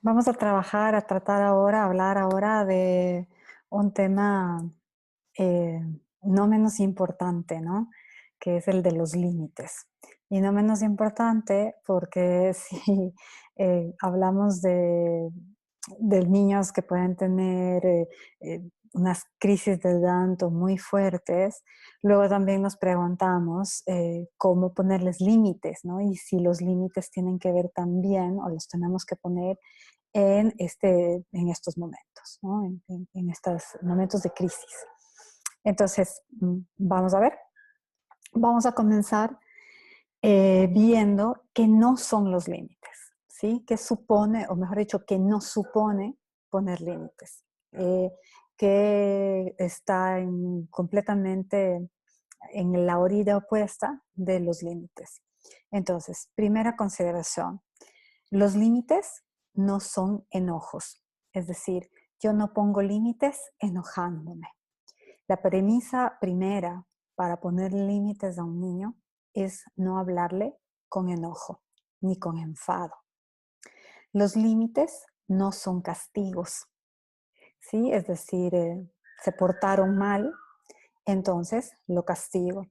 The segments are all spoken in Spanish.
Vamos a tratar ahora, hablar ahora de un tema eh, no menos importante, ¿no? Que es el de los límites. Y no menos importante porque si hablamos de niños que pueden tener unas crisis de llanto muy fuertes, luego también nos preguntamos cómo ponerles límites, ¿no? Y si los límites tienen que ver también o los tenemos que poner en estos momentos, ¿no? En estos momentos de crisis. Entonces, vamos a ver, vamos a comenzar viendo qué no son los límites, ¿sí? ¿Qué supone, o mejor dicho, qué no supone poner límites? Eh, que está completamente en la orilla opuesta de los límites. Entonces, primera consideración, los límites no son enojos, es decir, yo no pongo límites enojándome. La premisa primera para poner límites a un niño es no hablarle con enojo ni con enfado. Los límites no son castigos, ¿sí? Es decir, se portaron mal, entonces lo castigo.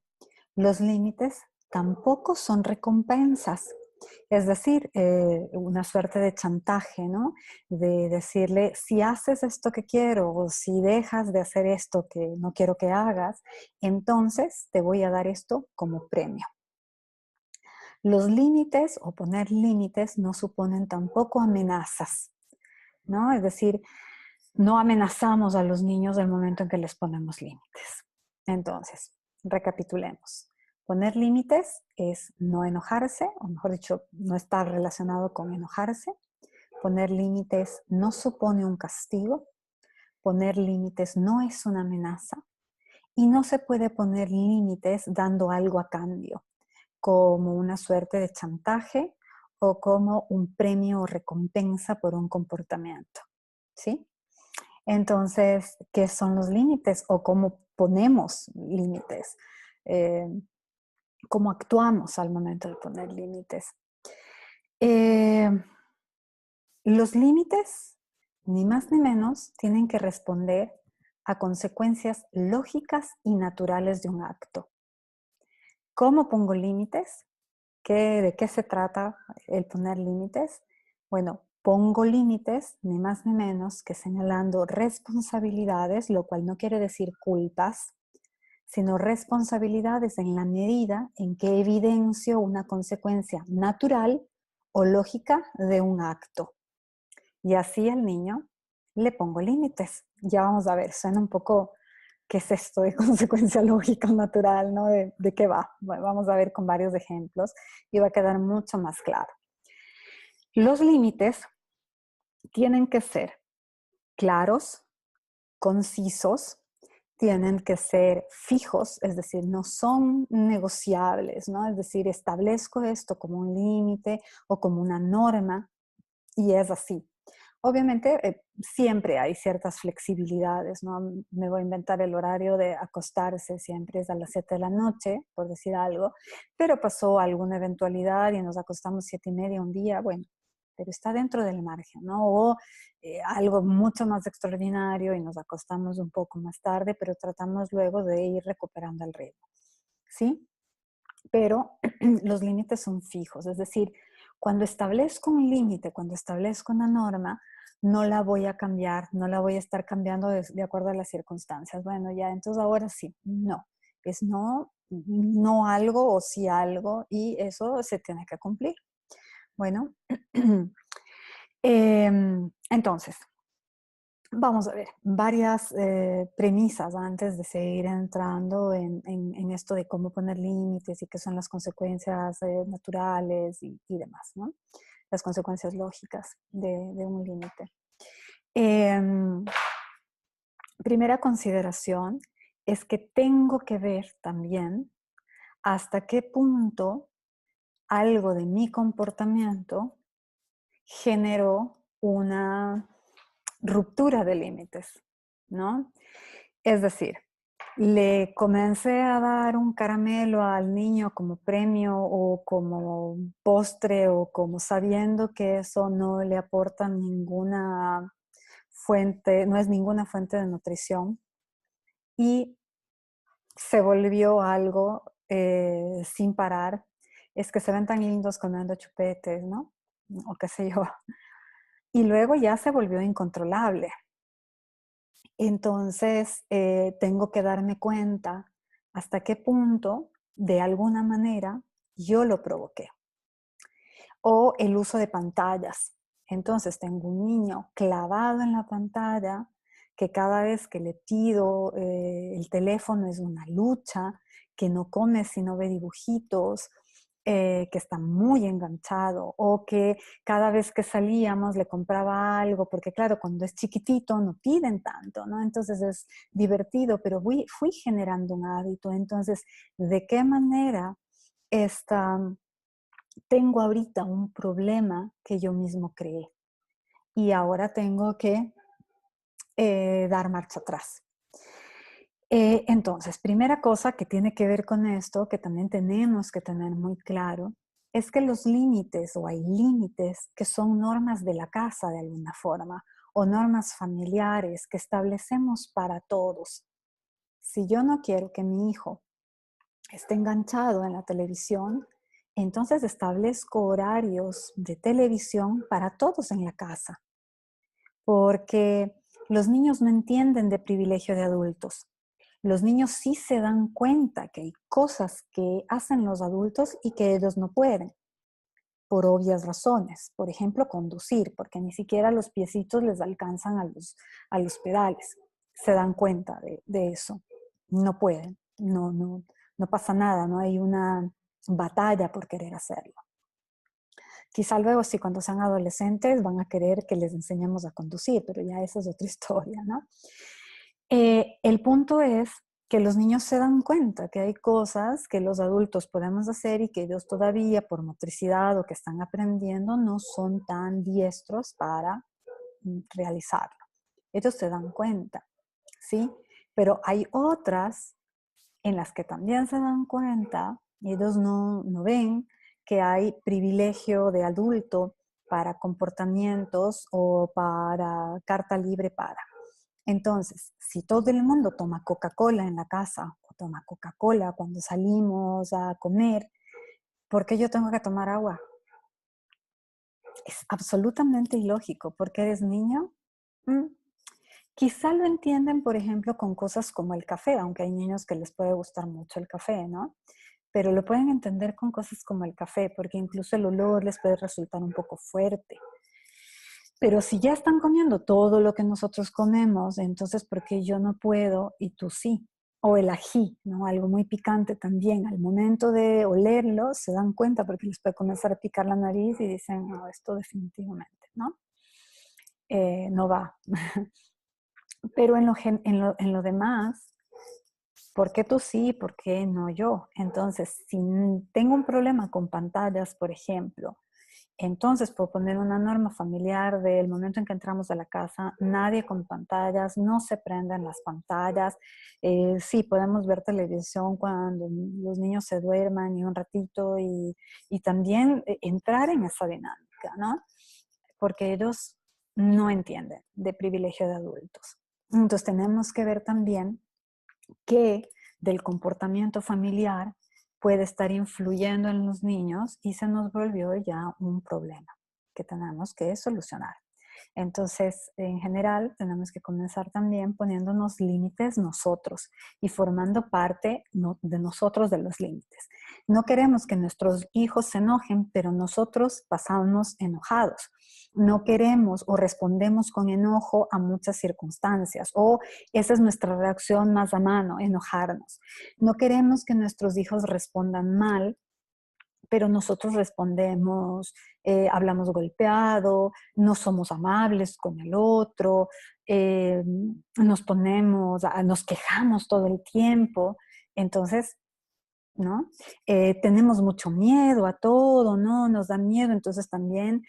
Los límites tampoco son recompensas, es decir, una suerte de chantaje, ¿no? De decirle, si haces esto que quiero o si dejas de hacer esto que no quiero que hagas, entonces te voy a dar esto como premio. Los límites o poner límites no suponen tampoco amenazas, ¿no? Es decir, no amenazamos a los niños del momento en que les ponemos límites. Entonces, recapitulemos. Poner límites es no enojarse, o mejor dicho, no estar relacionado con enojarse. Poner límites no supone un castigo. Poner límites no es una amenaza. Y no se puede poner límites dando algo a cambio, como una suerte de chantaje o como un premio o recompensa por un comportamiento. ¿Sí? Entonces, ¿qué son los límites o cómo ponemos límites? Eh, ¿Cómo actuamos al momento de poner límites? Eh, los límites, ni más ni menos, tienen que responder a consecuencias lógicas y naturales de un acto. ¿Cómo pongo límites? ¿De qué se trata el poner límites? Bueno, pongo límites, ni más ni menos que señalando responsabilidades, lo cual no quiere decir culpas, sino responsabilidades en la medida en que evidencio una consecuencia natural o lógica de un acto. Y así al niño le pongo límites. Ya vamos a ver, suena un poco, ¿qué es esto de consecuencia lógica o natural? ¿No? ¿De qué va? Bueno, vamos a ver con varios ejemplos y va a quedar mucho más claro. Los límites tienen que ser claros, concisos, tienen que ser fijos, es decir, no son negociables, ¿no? Es decir, establezco esto como un límite o como una norma y es así. Obviamente, siempre hay ciertas flexibilidades, ¿no? Me voy a inventar el horario de acostarse, siempre es a las 7 de la noche, por decir algo, pero pasó alguna eventualidad y nos acostamos 7:30 un día, bueno, pero está dentro del margen, ¿no? O algo mucho más extraordinario y nos acostamos un poco más tarde, pero tratamos luego de ir recuperando el ritmo, ¿sí? Pero los límites son fijos, es decir, cuando establezco un límite, cuando establezco una norma, no la voy a cambiar, no la voy a estar cambiando de acuerdo a las circunstancias. Bueno, ya, entonces ahora sí, no, es no, no algo o sí algo y eso se tiene que cumplir. Bueno, entonces, vamos a ver varias premisas antes de seguir entrando en esto de cómo poner límites y qué son las consecuencias naturales y demás, ¿no? Las consecuencias lógicas de un límite. Em, Primera consideración es que tengo que ver también hasta qué punto algo de mi comportamiento generó una ruptura de límites, ¿no? Es decir, le comencé a dar un caramelo al niño como premio o como postre o como sabiendo que eso no le aporta ninguna fuente, no es ninguna fuente de nutrición y se volvió algo sin parar. Es que se ven tan lindos comiendo chupetes, ¿no? O qué sé yo. Y luego ya se volvió incontrolable. Entonces, tengo que darme cuenta hasta qué punto, de alguna manera, yo lo provoqué. O el uso de pantallas. Entonces, tengo un niño clavado en la pantalla que cada vez que le pido el teléfono es una lucha, que no come si no ve dibujitos, que está muy enganchado o que cada vez que salíamos le compraba algo, porque claro, cuando es chiquitito no piden tanto, ¿no? Entonces es divertido, pero fui generando un hábito. Entonces, ¿de qué manera esta, tengo ahorita un problema que yo mismo creé? Y ahora tengo que dar marcha atrás. Entonces, primera cosa que tiene que ver con esto, que también tenemos que tener muy claro, es que los límites o hay límites que son normas de la casa de alguna forma o normas familiares que establecemos para todos. Si yo no quiero que mi hijo esté enganchado en la televisión, entonces establezco horarios de televisión para todos en la casa, porque los niños no entienden de privilegio de adultos. Los niños sí se dan cuenta que hay cosas que hacen los adultos y que ellos no pueden, por obvias razones. Por ejemplo, conducir, porque ni siquiera los piecitos les alcanzan a los pedales. Se dan cuenta de eso. No pueden, no pasa nada, no hay una batalla por querer hacerlo. Quizá luego, si cuando sean adolescentes van a querer que les enseñemos a conducir, pero ya esa es otra historia, ¿no? El punto es que los niños se dan cuenta que hay cosas que los adultos podemos hacer y que ellos todavía por motricidad o que están aprendiendo no son tan diestros para realizarlo. Ellos se dan cuenta, ¿sí? Pero hay otras en las que también se dan cuenta y ellos no ven que hay privilegio de adulto para comportamientos o para carta libre para. Entonces, si todo el mundo toma Coca-Cola en la casa o toma Coca-Cola cuando salimos a comer, ¿por qué yo tengo que tomar agua? Es absolutamente ilógico. ¿Por qué eres niño? Mm. Quizá lo entienden, por ejemplo, con cosas como el café, aunque hay niños que les puede gustar mucho el café, ¿no? Pero lo pueden entender con cosas como el café, porque incluso el olor les puede resultar un poco fuerte. Pero si ya están comiendo todo lo que nosotros comemos, entonces ¿por qué yo no puedo y tú sí? O el ají, ¿no? Algo muy picante también. Al momento de olerlo, se dan cuenta porque les puede comenzar a picar la nariz y dicen, no, esto definitivamente, ¿no? No va. Pero en lo demás, ¿por qué tú sí? ¿Por qué no yo? Entonces, si tengo un problema con pantallas, por ejemplo, entonces, por poner una norma familiar del momento en que entramos a la casa, nadie con pantallas, no se prenden las pantallas. Sí, podemos ver televisión cuando los niños se duerman y un ratito y también entrar en esa dinámica, ¿no? Porque ellos no entienden de privilegio de adultos. Entonces, tenemos que ver también que del comportamiento familiar puede estar influyendo en los niños y se nos volvió ya un problema que tenemos que solucionar. Entonces, en general, tenemos que comenzar también poniéndonos límites nosotros y formando parte de nosotros de los límites. No queremos que nuestros hijos se enojen, pero nosotros pasamos enojados. No queremos o respondemos con enojo a muchas circunstancias o esa es nuestra reacción más a mano, enojarnos. No queremos que nuestros hijos respondan mal, pero nosotros respondemos, hablamos golpeado, no somos amables con el otro, nos quejamos todo el tiempo. Entonces, ¿no? Tenemos mucho miedo a todo, ¿no? Nos da miedo, entonces también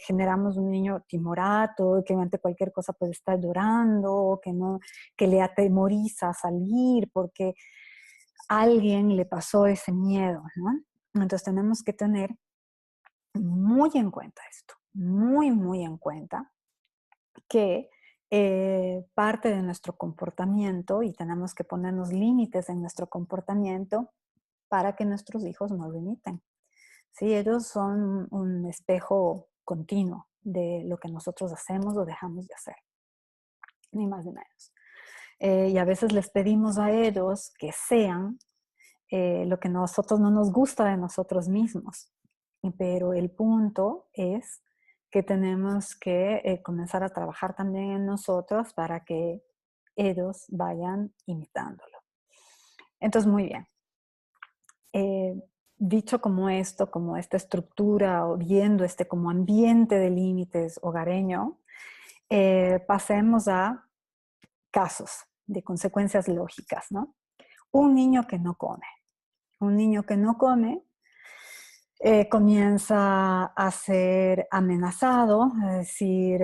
generamos un niño timorato, que ante cualquier cosa puede estar llorando, o que, no, que le atemoriza a salir porque a alguien le pasó ese miedo, ¿no? Entonces tenemos que tener muy en cuenta esto, muy, muy en cuenta que parte de nuestro comportamiento y tenemos que ponernos límites en nuestro comportamiento para que nuestros hijos no lo imiten. Sí, ellos son un espejo continuo de lo que nosotros hacemos o dejamos de hacer, ni más ni menos. Y a veces les pedimos a ellos que sean lo que a nosotros no nos gusta de nosotros mismos. Pero el punto es que tenemos que comenzar a trabajar también en nosotros para que ellos vayan imitándolo. Entonces, muy bien. Eh, Dicho como esto, como esta estructura o viendo este como ambiente de límites hogareño, pasemos a casos de consecuencias lógicas, ¿no? Un niño que no come. Un niño que no come comienza a ser amenazado, a decir,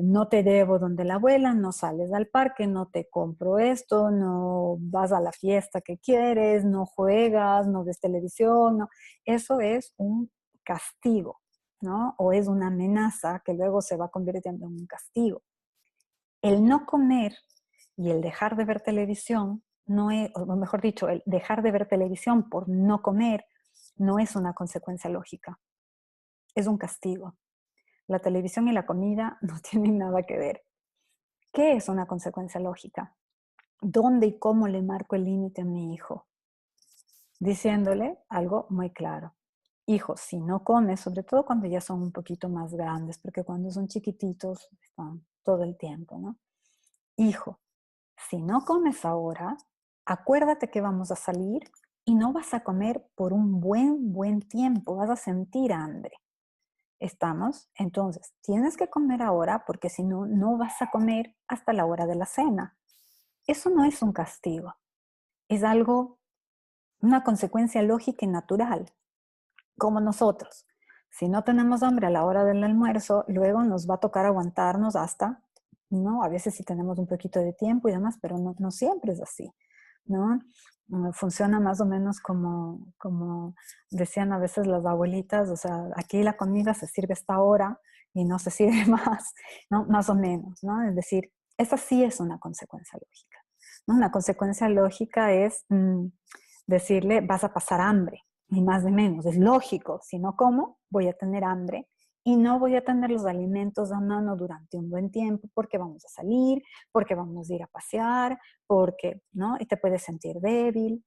no te debo donde la abuela, no sales al parque, no te compro esto, no vas a la fiesta que quieres, no juegas, no ves televisión. No. Eso es un castigo, ¿no? O es una amenaza que luego se va convirtiendo en un castigo. El no comer y el dejar de ver televisión, no es, o mejor dicho, el dejar de ver televisión por no comer, no es una consecuencia lógica, es un castigo. La televisión y la comida no tienen nada que ver. ¿Qué es una consecuencia lógica? ¿Dónde y cómo le marco el límite a mi hijo? Diciéndole algo muy claro. Hijo, si no comes, sobre todo cuando ya son un poquito más grandes, porque cuando son chiquititos están todo el tiempo, ¿no? Hijo, si no comes ahora, acuérdate que vamos a salir y no vas a comer por un buen tiempo, vas a sentir hambre. ¿Estamos? Entonces, tienes que comer ahora porque si no, no vas a comer hasta la hora de la cena. Eso no es un castigo, es algo, una consecuencia lógica y natural, como nosotros. Si no tenemos hambre a la hora del almuerzo, luego nos va a tocar aguantarnos hasta, ¿no? A veces sí tenemos un poquito de tiempo y demás, pero no, no siempre es así, ¿no? Funciona más o menos como decían a veces las abuelitas, o sea, aquí la comida se sirve a esta hora y no se sirve más, ¿no? Más o menos, ¿no? Es decir, esa sí es una consecuencia lógica, ¿no? Una consecuencia lógica es decirle, vas a pasar hambre, ni más ni menos. Es lógico, si no como, voy a tener hambre y no voy a tener los alimentos a mano durante un buen tiempo porque vamos a salir, porque vamos a ir a pasear, porque, ¿no? Y te puedes sentir débil.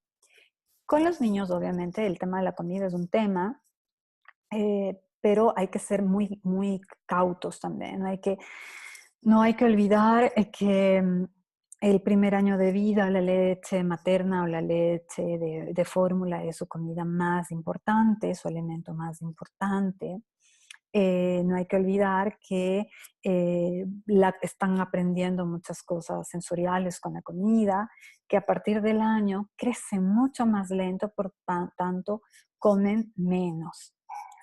Con los niños, obviamente, el tema de la comida es un tema, pero hay que ser muy, muy cautos también. No hay que olvidar que el primer año de vida, la leche materna o la leche de fórmula es su comida más importante, su alimento más importante. No hay que olvidar que están aprendiendo muchas cosas sensoriales con la comida, que a partir del año crecen mucho más lento, por tanto comen menos,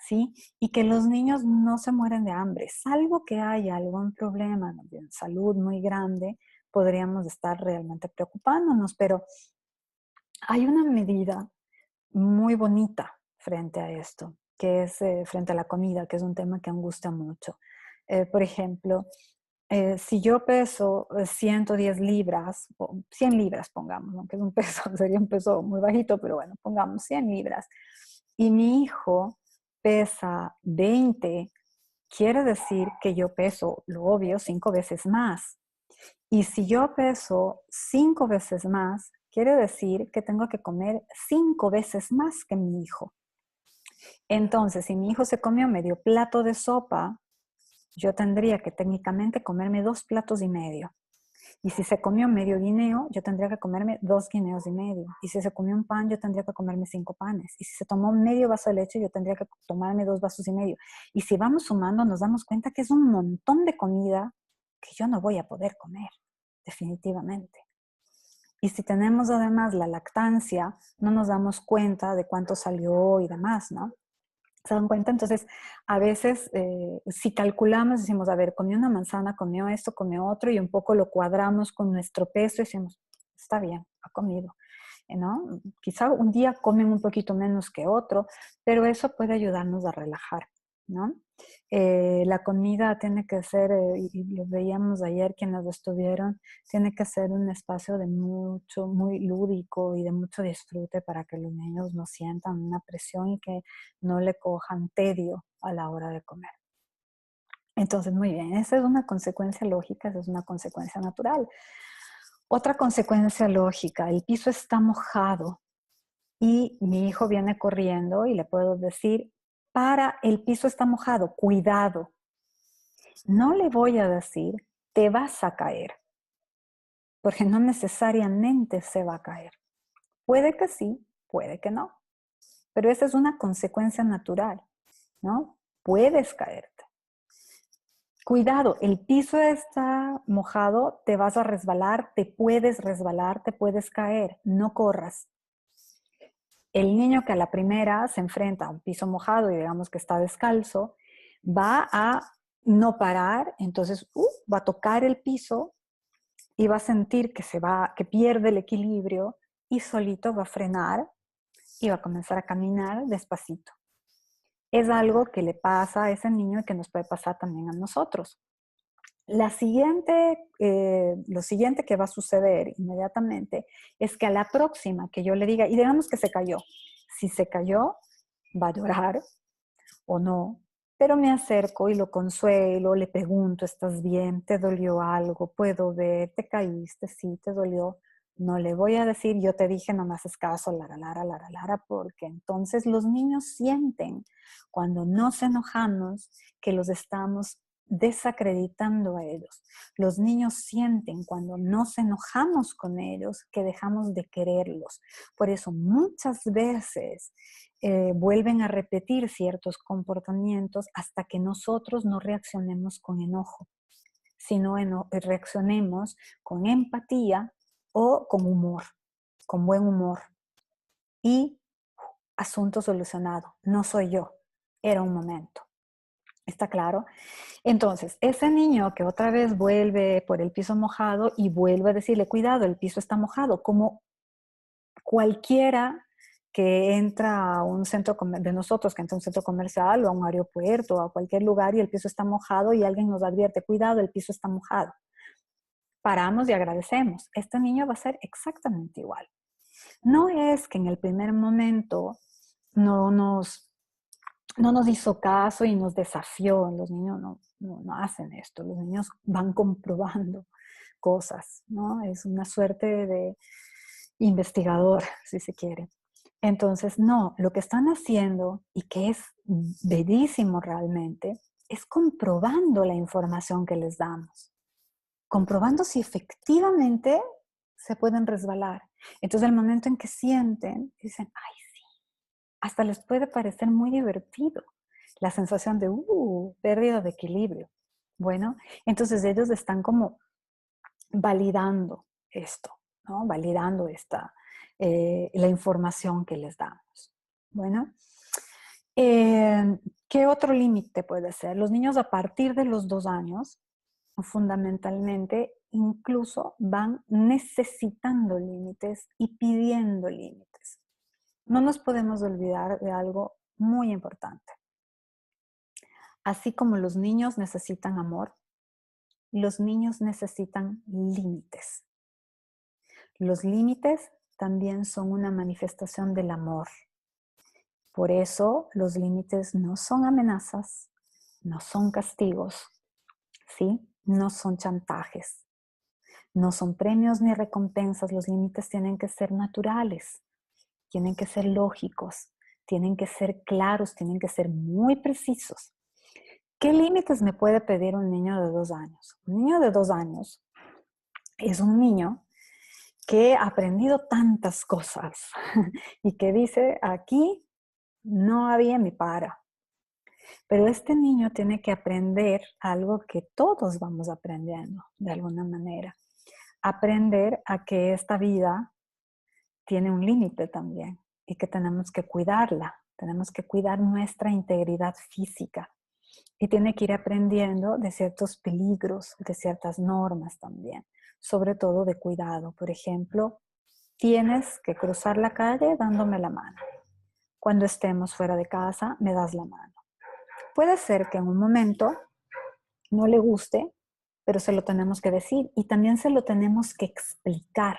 ¿sí? Y que los niños no se mueren de hambre, salvo que haya algún problema de salud muy grande, podríamos estar realmente preocupándonos, pero hay una medida muy bonita frente a esto, que es frente a la comida, que es un tema que angustia mucho. Por ejemplo, si yo peso 110 libras, o 100 libras pongamos, aunque es un peso, sería un peso muy bajito, pero bueno, pongamos 100 libras, y mi hijo pesa 20, quiere decir que yo peso, lo obvio, 5 veces más. Y si yo peso 5 veces más, quiere decir que tengo que comer 5 veces más que mi hijo. Entonces, si mi hijo se comió medio plato de sopa, yo tendría que técnicamente comerme 2 platos y medio. Y si se comió medio guineo, yo tendría que comerme 2 guineos y medio. Y si se comió un pan, yo tendría que comerme 5 panes. Y si se tomó medio vaso de leche, yo tendría que tomarme 2 vasos y medio. Y si vamos sumando, nos damos cuenta que es un montón de comida que yo no voy a poder comer, definitivamente. Y si tenemos además la lactancia, no nos damos cuenta de cuánto salió y demás, ¿no? ¿Se dan cuenta? Entonces, a veces, si calculamos, decimos, a ver, comió una manzana, comió esto, comió otro, y un poco lo cuadramos con nuestro peso y decimos, está bien, ha comido, ¿no? Quizá un día comen un poquito menos que otro, pero eso puede ayudarnos a relajar, ¿no? La comida tiene que ser, y lo veíamos ayer quienes lo estuvieron, tiene que ser un espacio de mucho, muy lúdico y de mucho disfrute para que los niños no sientan una presión y que no le cojan tedio a la hora de comer. Entonces, muy bien, esa es una consecuencia lógica, esa es una consecuencia natural. Otra consecuencia lógica, el piso está mojado y mi hijo viene corriendo y le puedo decir, el piso está mojado, cuidado. No le voy a decir, te vas a caer, porque no necesariamente se va a caer. Puede que sí, puede que no, pero esa es una consecuencia natural, ¿no? Puedes caerte. Cuidado, el piso está mojado, te vas a resbalar, te puedes caer, no corras. El niño que a la primera se enfrenta a un piso mojado y digamos que está descalzo, va a no parar, entonces va a tocar el piso y va a sentir que pierde el equilibrio y solito va a frenar y va a comenzar a caminar despacito. Es algo que le pasa a ese niño y que nos puede pasar también a nosotros. Lo siguiente que va a suceder inmediatamente es que a la próxima que yo le diga, y digamos que se cayó, si se cayó, va a llorar o no, pero me acerco y lo consuelo, le pregunto, ¿estás bien? ¿Te dolió algo? ¿Puedo ver? ¿Te caíste? Sí, te dolió. No le voy a decir, yo te dije, no me haces caso, lara, porque entonces los niños sienten cuando nos enojamos que los estamos desacreditando a ellos. Los niños sienten cuando nos enojamos con ellos que dejamos de quererlos. Por eso muchas veces vuelven a repetir ciertos comportamientos hasta que nosotros no reaccionemos con enojo, sino reaccionemos con empatía o con humor, con buen humor. Y asunto solucionado, no soy yo, era un momento. ¿Está claro? Entonces, ese niño que otra vez vuelve por el piso mojado y vuelve a decirle, cuidado, el piso está mojado, como cualquiera que entra a un centro de nosotros, que entra a un centro comercial o a un aeropuerto o a cualquier lugar y el piso está mojado y alguien nos advierte, cuidado, el piso está mojado. Paramos y agradecemos. Este niño va a ser exactamente igual. No es que en el primer momento no nos hizo caso y nos desafió. Los niños no hacen esto. Los niños van comprobando cosas, ¿no? Es una suerte de investigador, si se quiere. Entonces, no, lo que están haciendo, y que es bellísimo realmente, es comprobando la información que les damos. Comprobando si efectivamente se pueden resbalar. Entonces, el momento en que sienten, dicen, ay, sí, hasta les puede parecer muy divertido la sensación de, pérdida de equilibrio. Bueno, entonces ellos están como validando esto, ¿no? Validando la información que les damos. Bueno, ¿qué otro límite puede ser? Los niños a partir de los 2 años, fundamentalmente, incluso van necesitando límites y pidiendo límites. No nos podemos olvidar de algo muy importante. Así como los niños necesitan amor, los niños necesitan límites. Los límites también son una manifestación del amor. Por eso los límites no son amenazas, no son castigos, ¿sí? No son chantajes, no son premios ni recompensas. Los límites tienen que ser naturales, tienen que ser lógicos, tienen que ser claros, tienen que ser muy precisos. ¿Qué límites me puede pedir un niño de 2 años? Un niño de 2 años es un niño que ha aprendido tantas cosas y que dice, aquí no había mi para. Pero este niño tiene que aprender algo que todos vamos aprendiendo de alguna manera. aprender a que esta vida tiene un límite también y que tenemos que cuidarla, tenemos que cuidar nuestra integridad física y tiene que ir aprendiendo de ciertos peligros, de ciertas normas también, sobre todo de cuidado. Por ejemplo, tienes que cruzar la calle dándome la mano. Cuando estemos fuera de casa, me das la mano. Puede ser que en un momento no le guste, pero se lo tenemos que decir y también se lo tenemos que explicar.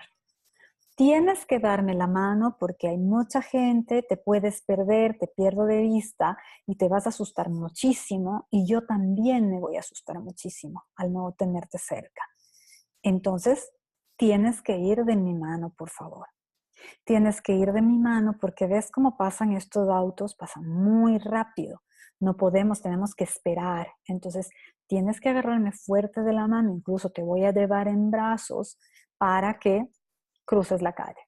Tienes que darme la mano porque hay mucha gente, te puedes perder, te pierdo de vista y te vas a asustar muchísimo y yo también me voy a asustar muchísimo al no tenerte cerca. Entonces, tienes que ir de mi mano, por favor. Tienes que ir de mi mano porque ves cómo pasan estos autos, pasan muy rápido. No podemos, tenemos que esperar. Entonces, tienes que agarrarme fuerte de la mano, incluso te voy a llevar en brazos para que cruces la calle.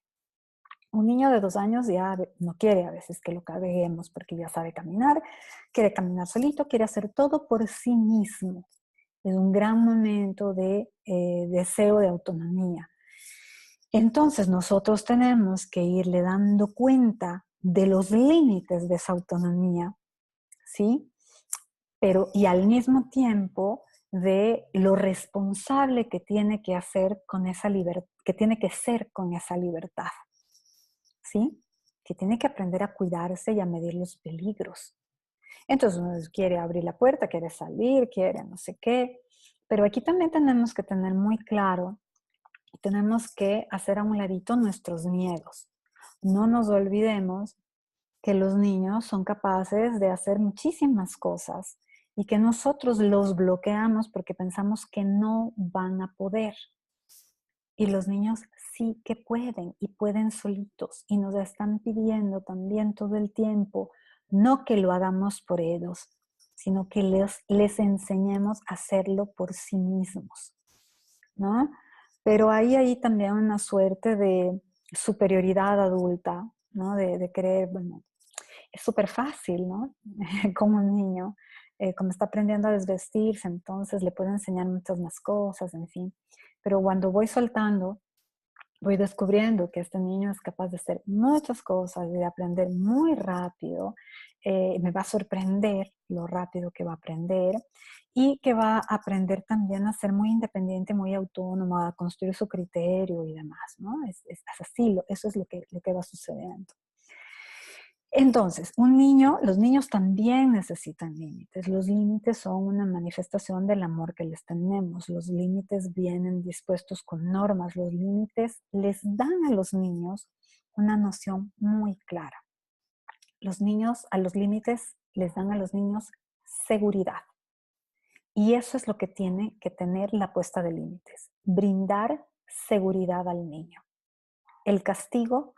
Un niño de 2 años ya no quiere a veces que lo carguemos porque ya sabe caminar, quiere caminar solito, quiere hacer todo por sí mismo. Es un gran momento de deseo de autonomía. Entonces nosotros tenemos que irle dando cuenta de los límites de esa autonomía, ¿sí? Pero y al mismo tiempo de lo responsable que tiene que hacer con esa libertad, que tiene que ser con esa libertad, ¿sí? Que tiene que aprender a cuidarse y a medir los peligros. Entonces uno quiere abrir la puerta, quiere salir, quiere no sé qué, pero aquí también tenemos que tener muy claro, tenemos que hacer a un ladito nuestros miedos. No nos olvidemos que los niños son capaces de hacer muchísimas cosas y que nosotros los bloqueamos porque pensamos que no van a poder. Y los niños sí que pueden y pueden solitos y nos están pidiendo también todo el tiempo, no que lo hagamos por ellos, sino que les enseñemos a hacerlo por sí mismos, ¿no? Pero hay también una suerte de superioridad adulta, ¿no? De creer, bueno, es súper fácil, ¿no? Como un niño, como está aprendiendo a desvestirse, entonces le puedo enseñar muchas más cosas, en fin. Pero cuando voy soltando, voy descubriendo que este niño es capaz de hacer muchas cosas y de aprender muy rápido. Me va a sorprender lo rápido que va a aprender y que va a aprender también a ser muy independiente, muy autónomo, a construir su criterio y demás, ¿no? Es así, eso es lo que va sucediendo. Entonces, los niños también necesitan límites. Los límites son una manifestación del amor que les tenemos. Los límites vienen dispuestos con normas. Los límites les dan a los niños una noción muy clara. A los límites les dan a los niños seguridad. Y eso es lo que tiene que tener la puesta de límites. Brindar seguridad al niño. El castigo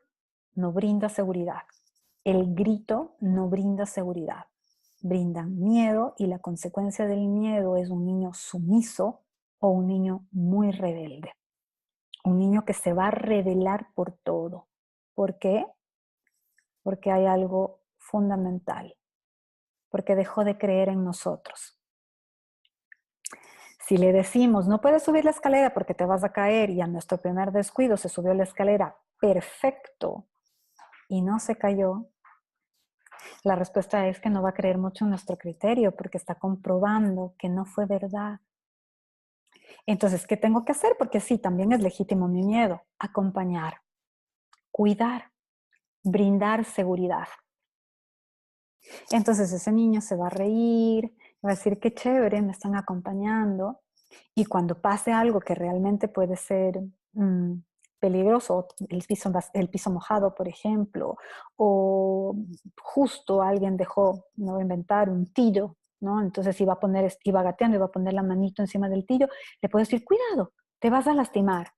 no brinda seguridad. El grito no brinda seguridad. Brindan miedo y la consecuencia del miedo es un niño sumiso o un niño muy rebelde. Un niño que se va a rebelar por todo. ¿Por qué? Porque hay algo fundamental. Porque dejó de creer en nosotros. Si le decimos, no puedes subir la escalera porque te vas a caer y a nuestro primer descuido se subió la escalera, perfecto, y no se cayó, la respuesta es que no va a creer mucho en nuestro criterio porque está comprobando que no fue verdad. Entonces, ¿qué tengo que hacer? Porque sí, también es legítimo mi miedo. Acompañar, cuidar, brindar seguridad. Entonces ese niño se va a reír, va a decir qué chévere, me están acompañando. Y cuando pase algo que realmente puede ser peligroso, el piso mojado, por ejemplo, o justo alguien dejó, no voy a inventar, un tillo, ¿no? Entonces iba gateando, iba a poner la manito encima del tillo, le puedo decir, cuidado, te vas a lastimar.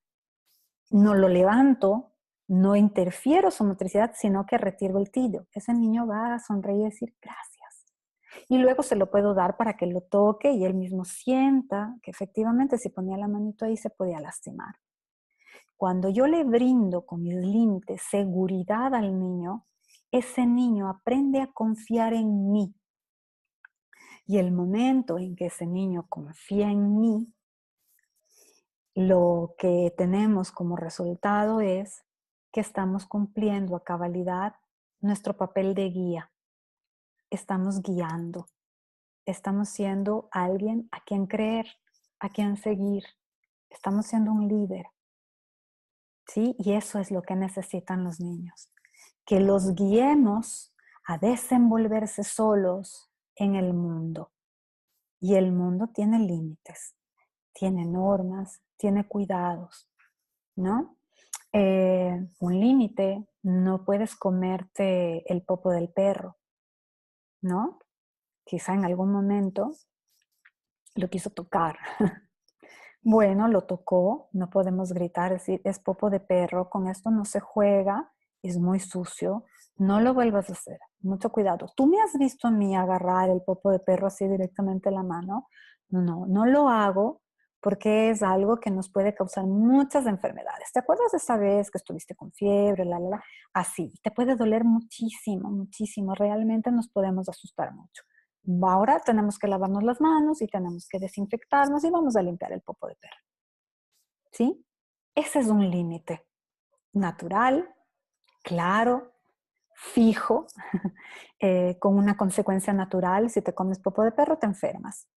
No lo levanto, no interfiero su motricidad, sino que retiro el tillo. Ese niño va a sonreír y decir gracias. Y luego se lo puedo dar para que lo toque y él mismo sienta que efectivamente si ponía la manito ahí se podía lastimar. Cuando yo le brindo con mis límites seguridad al niño, ese niño aprende a confiar en mí. Y el momento en que ese niño confía en mí, lo que tenemos como resultado es que estamos cumpliendo a cabalidad nuestro papel de guía. Estamos guiando, estamos siendo alguien a quien creer, a quien seguir. Estamos siendo un líder, ¿sí? Y eso es lo que necesitan los niños, que los guiemos a desenvolverse solos en el mundo. Y el mundo tiene límites, tiene normas, tiene cuidados, ¿no? Un límite, no puedes comerte el popo del perro, ¿no? Quizá en algún momento lo quiso tocar. Bueno, lo tocó, no podemos gritar, decir, es popo de perro, con esto no se juega, es muy sucio, no lo vuelvas a hacer, mucho cuidado. ¿Tú me has visto a mí agarrar el popo de perro así directamente en la mano? No, no lo hago porque es algo que nos puede causar muchas enfermedades. ¿Te acuerdas de esa vez que estuviste con fiebre, la? Así, te puede doler muchísimo, muchísimo, realmente nos podemos asustar mucho. Ahora tenemos que lavarnos las manos y tenemos que desinfectarnos y vamos a limpiar el popo de perro. ¿Sí? Ese es un límite natural, claro, fijo, con una consecuencia natural. Si te comes popo de perro, te enfermas.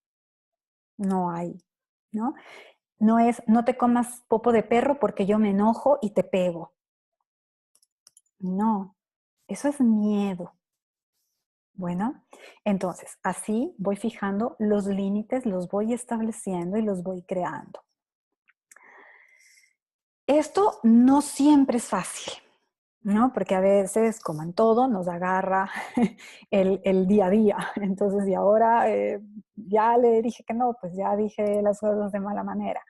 No hay, ¿no? No es, no te comas popo de perro porque yo me enojo y te pego. No, eso es miedo. Bueno, entonces, así voy fijando los límites, los voy estableciendo y los voy creando. Esto no siempre es fácil, ¿no? Porque a veces, como en todo, nos agarra el día a día. Entonces, y ahora ya le dije que no, pues ya dije las cosas de mala manera.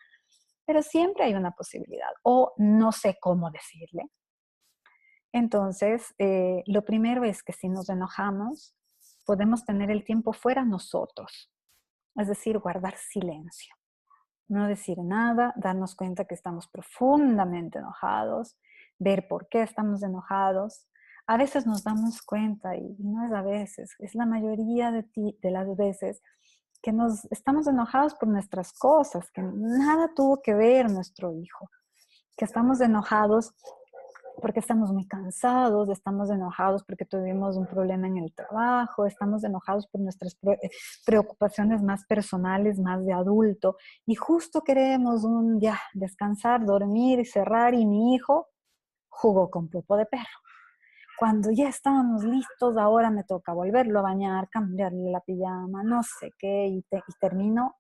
Pero siempre hay una posibilidad, o no sé cómo decirle. Entonces, lo primero es que si nos enojamos, podemos tener el tiempo fuera nosotros, es decir, guardar silencio, no decir nada, darnos cuenta que estamos profundamente enojados, ver por qué estamos enojados. A veces nos damos cuenta, y no es a veces, es la mayoría de las veces, que nos estamos enojados por nuestras cosas, que nada tuvo que ver nuestro hijo, que estamos enojados porque estamos muy cansados, estamos enojados porque tuvimos un problema en el trabajo, estamos enojados por nuestras preocupaciones más personales, más de adulto, y justo queremos ya descansar, dormir y cerrar, y mi hijo jugó con popo de perro. Cuando ya estábamos listos, ahora me toca volverlo a bañar, cambiarle la pijama, no sé qué, y termino.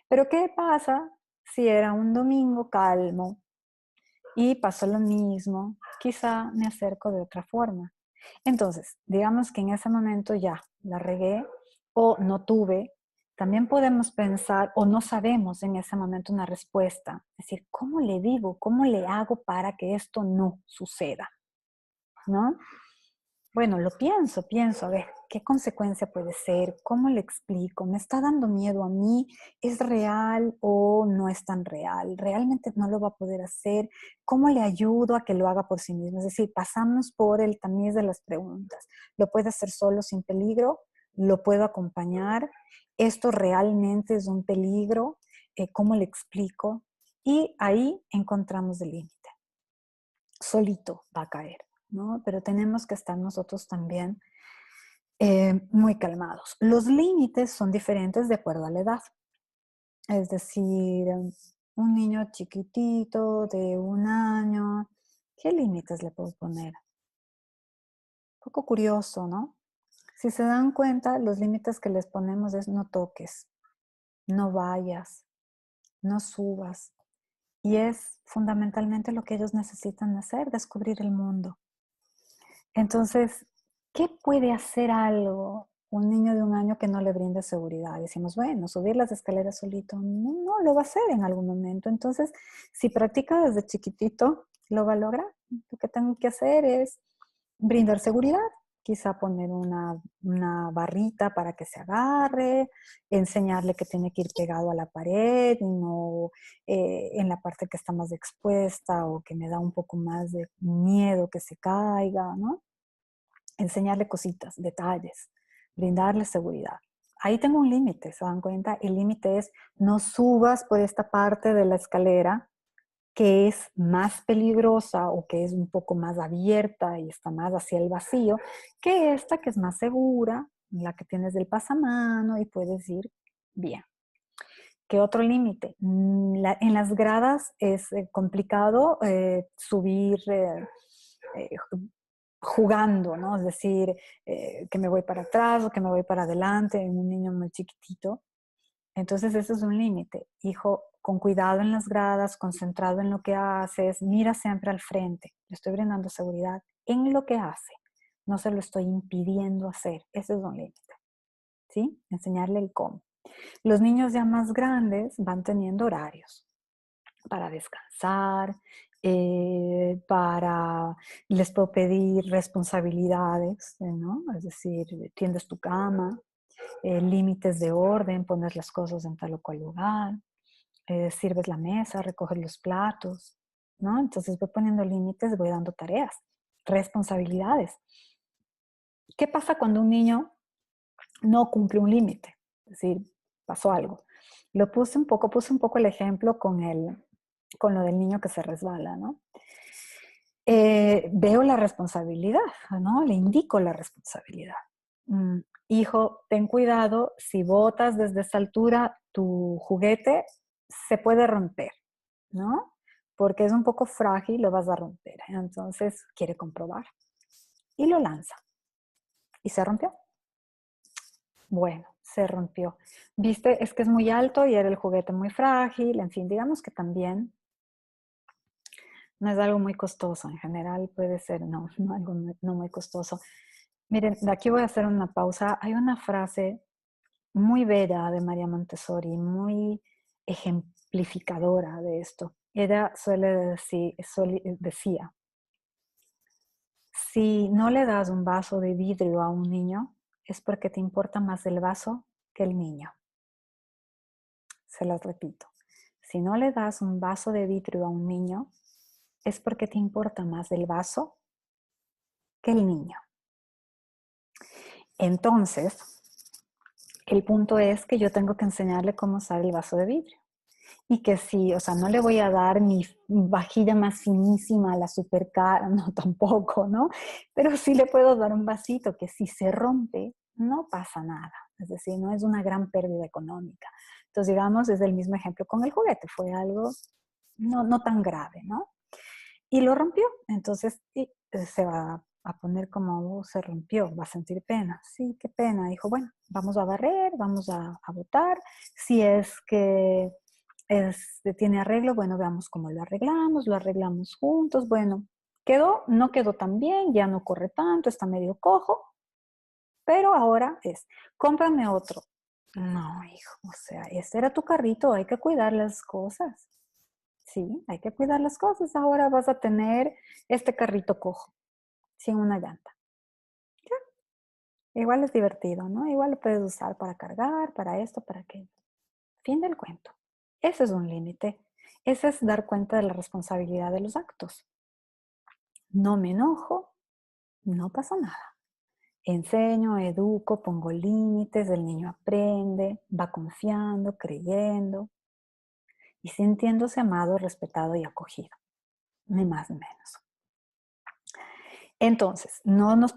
Pero ¿qué pasa si era un domingo calmo y pasó lo mismo? Quizá me acerco de otra forma. Entonces, digamos que en ese momento ya la regué o no tuve. También podemos pensar o no sabemos en ese momento una respuesta. Es decir, ¿cómo le digo? ¿Cómo le hago para que esto no suceda? ¿No? Bueno, lo pienso, a ver, ¿qué consecuencia puede ser? ¿Cómo le explico? ¿Me está dando miedo a mí? ¿Es real o no es tan real? ¿Realmente no lo va a poder hacer? ¿Cómo le ayudo a que lo haga por sí mismo? Es decir, pasamos por el tamiz de las preguntas. ¿Lo puede hacer solo sin peligro? ¿Lo puedo acompañar? ¿Esto realmente es un peligro? ¿Cómo le explico? Y ahí encontramos el límite. Solito va a caer, ¿no? Pero tenemos que estar nosotros también muy calmados. Los límites son diferentes de acuerdo a la edad. Es decir, un niño chiquitito de 1 año, ¿qué límites le puedo poner? Un poco curioso, ¿no? Si se dan cuenta, los límites que les ponemos es no toques, no vayas, no subas. Y es fundamentalmente lo que ellos necesitan hacer, descubrir el mundo. Entonces, ¿qué puede hacer algo un niño de 1 año que no le brinde seguridad? Decimos, bueno, subir las escaleras solito. No, no, lo va a hacer en algún momento. Entonces, si practica desde chiquitito, lo va a lograr. Lo que tengo que hacer es brindar seguridad. Quizá poner una barrita para que se agarre, enseñarle que tiene que ir pegado a la pared y no en la parte que está más expuesta o que me da un poco más de miedo que se caiga, ¿no? Enseñarle cositas, detalles, brindarle seguridad. ahí tengo un límite, ¿se dan cuenta? El límite es no subas por esta parte de la escalera que es más peligrosa o que es un poco más abierta y está más hacia el vacío, que esta que es más segura, la que tienes del pasamano y puedes ir bien. ¿Qué otro límite? En las gradas es complicado subir eh, jugando, ¿no? Es decir, que me voy para atrás o que me voy para adelante en un niño muy chiquitito. Entonces, ese es un límite. Hijo, con cuidado en las gradas, concentrado en lo que haces, mira siempre al frente. Le estoy brindando seguridad en lo que hace. No se lo estoy impidiendo hacer. Ese es un límite. ¿Sí? Enseñarle el cómo. Los niños ya más grandes van teniendo horarios para descansar, les puedo pedir responsabilidades, ¿no? Es decir, tiendes tu cama, límites de orden, pones las cosas en tal o cual lugar, sirves la mesa, recoges los platos, ¿no? Entonces voy poniendo límites, voy dando tareas, responsabilidades. ¿Qué pasa cuando un niño no cumple un límite? Es decir, pasó algo. Puse un poco el ejemplo con lo del niño que se resbala, ¿no? Veo la responsabilidad, ¿no? Le indico la responsabilidad. Hijo, ten cuidado, si botas desde esa altura, tu juguete se puede romper, ¿no? Porque es un poco frágil, lo vas a romper. Entonces, quiere comprobar. Y lo lanza. Y se rompió. Bueno, se rompió. Viste, es que es muy alto y era el juguete muy frágil. En fin, digamos que también no es algo muy costoso. En general puede ser, no algo no muy costoso. Miren, de aquí voy a hacer una pausa. Hay una frase muy bella de María Montessori, muy ejemplificadora de esto. Ella decía, si no le das un vaso de vidrio a un niño, es porque te importa más el vaso que el niño. Se las repito. Si no le das un vaso de vidrio a un niño, es porque te importa más el vaso que el niño. Entonces, el punto es que yo tengo que enseñarle cómo usar el vaso de vidrio. Y que sí, o sea, no le voy a dar mi vajilla más finísima, la super cara, no, tampoco, ¿no? Pero sí le puedo dar un vasito que si se rompe, no pasa nada. Es decir, no es una gran pérdida económica. Entonces, digamos, es el mismo ejemplo con el juguete. Fue algo no tan grave, ¿no? Y lo rompió. Entonces, se va a poner como, se rompió, va a sentir pena. Sí, qué pena. Dijo, bueno, vamos a barrer, vamos a botar. Si es que tiene arreglo, bueno, veamos cómo lo arreglamos juntos. Bueno, no quedó tan bien, ya no corre tanto, está medio cojo, pero ahora cómprame otro. No, hijo, o sea, este era tu carrito, hay que cuidar las cosas. Sí, hay que cuidar las cosas. Ahora vas a tener este carrito cojo, sin una llanta. Ya, igual es divertido, ¿no? Igual lo puedes usar para cargar, para esto, para aquello. Fin del cuento. Ese es un límite. Ese es dar cuenta de la responsabilidad de los actos. No me enojo, no pasa nada. Enseño, educo, pongo límites, el niño aprende, va confiando, creyendo y sintiéndose amado, respetado y acogido, ni más ni menos. Entonces, no nos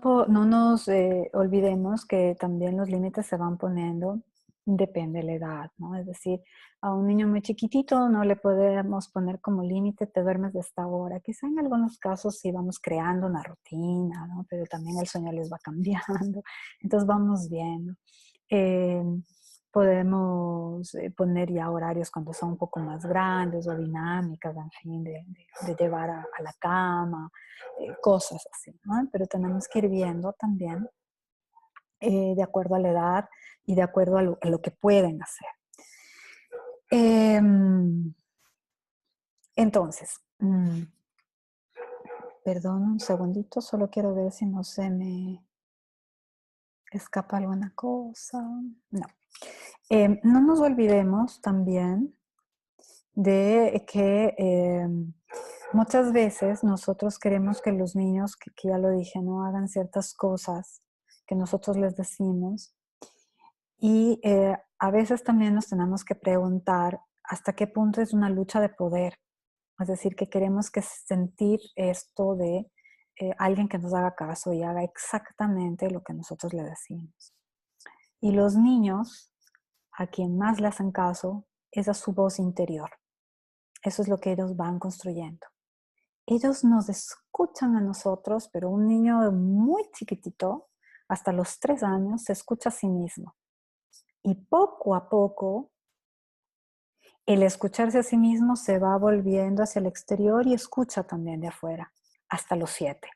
olvidemos que también los límites se van poniendo, depende de la edad, ¿no? Es decir, a un niño muy chiquitito no le podemos poner como límite, te duermes de esta hora. Quizá en algunos casos sí vamos creando una rutina, ¿no? Pero también el sueño les va cambiando. Entonces vamos viendo. Eh, Podemos poner ya horarios cuando son un poco más grandes o dinámicas, en fin, de llevar a la cama, cosas así, ¿no? Pero tenemos que ir viendo también de acuerdo a la edad y de acuerdo a lo que pueden hacer. Entonces, perdón un segundito, solo quiero ver si no se me escapa alguna cosa. No. No nos olvidemos también de que muchas veces nosotros queremos que los niños, que ya lo dije, no hagan ciertas cosas que nosotros les decimos Y a veces también nos tenemos que preguntar hasta qué punto es una lucha de poder. Es decir, que queremos que sentir esto de alguien que nos haga caso y haga exactamente lo que nosotros le decimos. Y los niños, a quien más le hacen caso, es a su voz interior. Eso es lo que ellos van construyendo. Ellos nos escuchan a nosotros, pero un niño muy chiquitito, hasta los 3 años, se escucha a sí mismo. Y poco a poco, el escucharse a sí mismo se va volviendo hacia el exterior y escucha también de afuera, hasta los 7.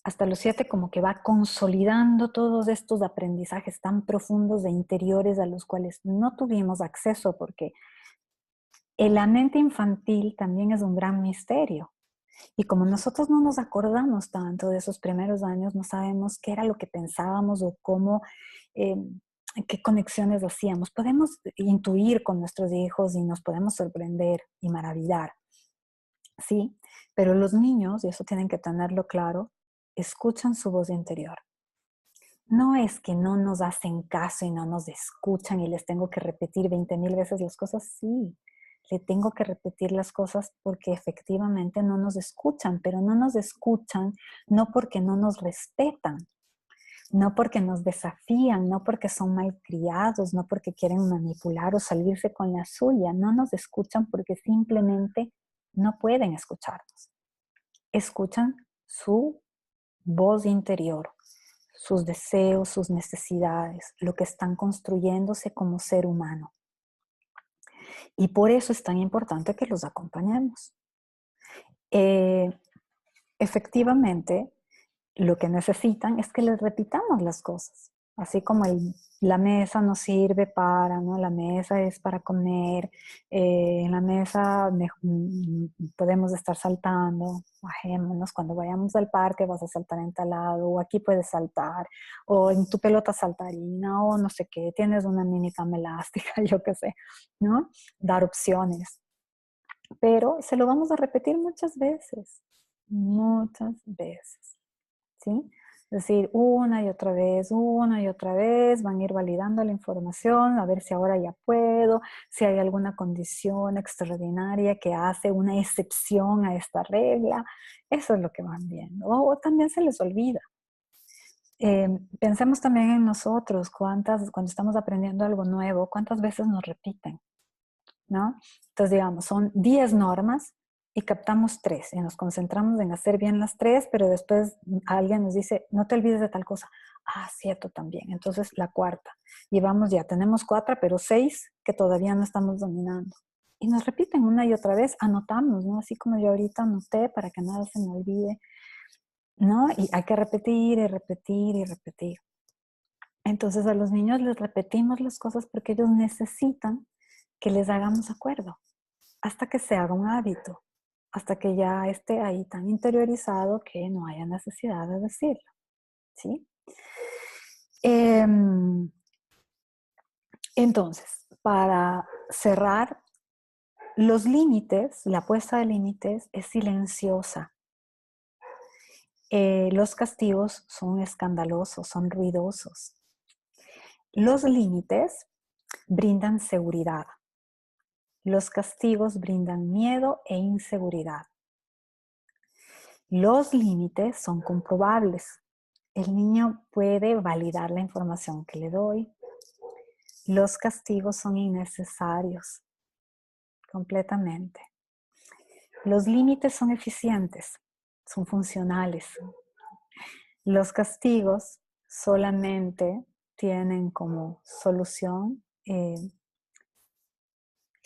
Hasta los 7 como que va consolidando todos estos aprendizajes tan profundos e interiores a los cuales no tuvimos acceso, porque la mente infantil también es un gran misterio. Y como nosotros no nos acordamos tanto de esos primeros años, no sabemos qué era lo que pensábamos o cómo, eh, qué conexiones hacíamos. Podemos intuir con nuestros hijos y nos podemos sorprender y maravillar, ¿sí? Pero los niños, y eso tienen que tenerlo claro, escuchan su voz interior. No es que no nos hacen caso y no nos escuchan y les tengo que repetir 20,000 veces las cosas, sí. Le tengo que repetir las cosas porque efectivamente no nos escuchan, pero no nos escuchan no porque no nos respetan, no porque nos desafían, no porque son malcriados, no porque quieren manipular o salirse con la suya, no nos escuchan porque simplemente no pueden escucharnos. Escuchan su voz interior, sus deseos, sus necesidades, lo que están construyéndose como ser humano. Y por eso es tan importante que los acompañemos. Eh, Efectivamente, lo que necesitan es que les repitamos las cosas. Así como la mesa nos sirve para, ¿no? La mesa es para comer, en la mesa podemos estar saltando, bajémonos, cuando vayamos al parque vas a saltar en tal lado, o aquí puedes saltar, o en tu pelota saltarina, o no sé qué, tienes una mini cama elástica, yo qué sé, ¿no? Dar opciones. Pero se lo vamos a repetir muchas veces. ¿Sí? Es decir, una y otra vez, van a ir validando la información, a ver si ahora ya puedo, si hay alguna condición extraordinaria que hace una excepción a esta regla. Eso es lo que van viendo. O también se les olvida. Pensemos también en nosotros, cuando estamos aprendiendo algo nuevo, cuántas veces nos repiten, ¿no? Entonces, digamos, son 10 normas y captamos 3 y nos concentramos en hacer bien las 3, pero después alguien nos dice, no te olvides de tal cosa. Ah, cierto también. Entonces, la cuarta. Y vamos ya, tenemos 4, pero 6 que todavía no estamos dominando. Y nos repiten una y otra vez, anotamos, ¿no? Así como yo ahorita anoté para que nada se me olvide, ¿no? Y hay que repetir y repetir y repetir. Entonces, a los niños les repetimos las cosas porque ellos necesitan que les hagamos acuerdo hasta que se haga un hábito, hasta que ya esté ahí tan interiorizado que no haya necesidad de decirlo, ¿sí? Entonces, para cerrar, los límites, la puesta de límites es silenciosa. Los castigos son escandalosos, son ruidosos. Los límites brindan seguridad. Los castigos brindan miedo e inseguridad. Los límites son comprobables. El niño puede validar la información que le doy. Los castigos son innecesarios, completamente. Los límites son eficientes, son funcionales. Los castigos solamente tienen como solución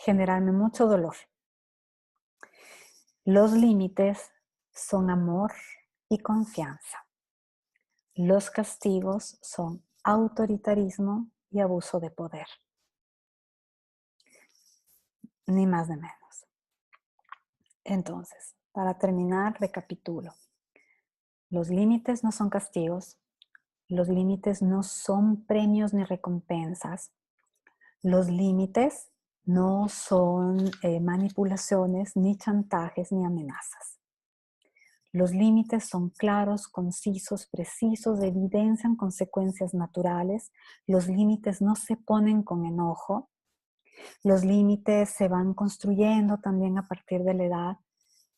generarme mucho dolor. Los límites son amor y confianza. Los castigos son autoritarismo y abuso de poder. Ni más ni menos. Entonces, para terminar, recapitulo. Los límites no son castigos. Los límites no son premios ni recompensas. Los límites no son manipulaciones, ni chantajes, ni amenazas. Los límites son claros, concisos, precisos, evidencian consecuencias naturales. Los límites no se ponen con enojo. Los límites se van construyendo también a partir de la edad.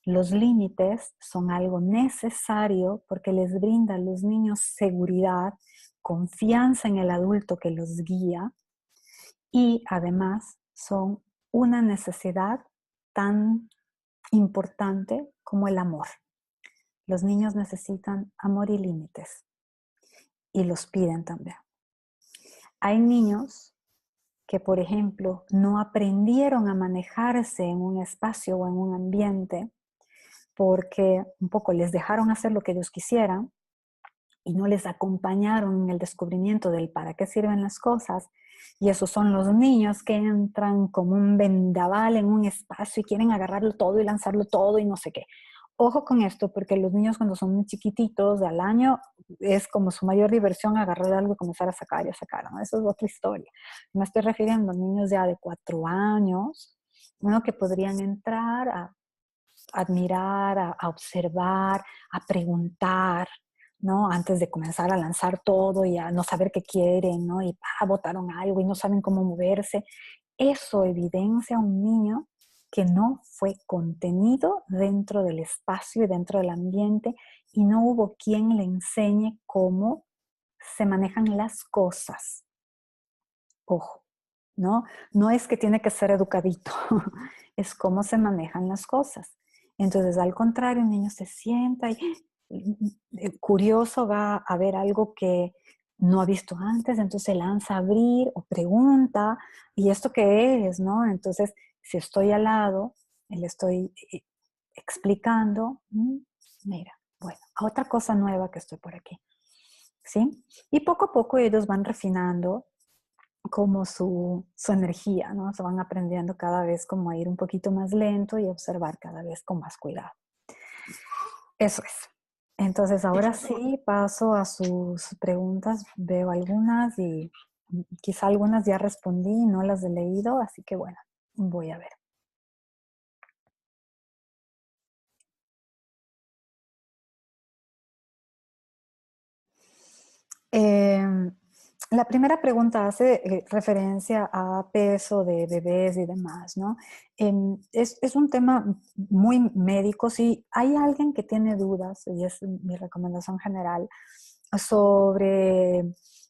Los límites son algo necesario porque les brinda a los niños seguridad, confianza en el adulto que los guía y además son una necesidad tan importante como el amor. Los niños necesitan amor y límites y los piden también. Hay niños que, por ejemplo, no aprendieron a manejarse en un espacio o en un ambiente porque un poco les dejaron hacer lo que ellos quisieran y no les acompañaron en el descubrimiento del para qué sirven las cosas. Y esos son los niños que entran como un vendaval en un espacio y quieren agarrarlo todo y lanzarlo todo y no sé qué. Ojo con esto, porque los niños cuando son muy chiquititos al año es como su mayor diversión agarrar algo y comenzar a sacar y a sacar, ¿no? Eso es otra historia. Me estoy refiriendo a niños ya de 4 años, ¿no? Que podrían entrar a admirar, a observar, a preguntar, ¿no? Antes de comenzar a lanzar todo y a no saber qué quieren, ¿no? Y botaron algo y no saben cómo moverse. Eso evidencia a un niño que no fue contenido dentro del espacio y dentro del ambiente y no hubo quien le enseñe cómo se manejan las cosas. Ojo, ¿no? No es que tiene que ser educadito, es cómo se manejan las cosas. Entonces, al contrario, un niño se sienta y curioso va a ver algo que no ha visto antes, entonces se lanza a abrir o pregunta, ¿y esto qué es? ¿No? Entonces, si estoy al lado, le estoy explicando, mira, bueno, otra cosa nueva que estoy por aquí, ¿sí? Y poco a poco ellos van refinando como su energía, ¿no? Se van aprendiendo cada vez como a ir un poquito más lento y observar cada vez con más cuidado. Eso es. Entonces ahora sí paso a sus preguntas. Veo algunas y quizá algunas ya respondí, no las he leído, así que bueno, voy a ver. Eh, la primera pregunta hace referencia a peso de bebés y demás, ¿no? Es un tema muy médico. Si hay alguien que tiene dudas, y es mi recomendación general, sobre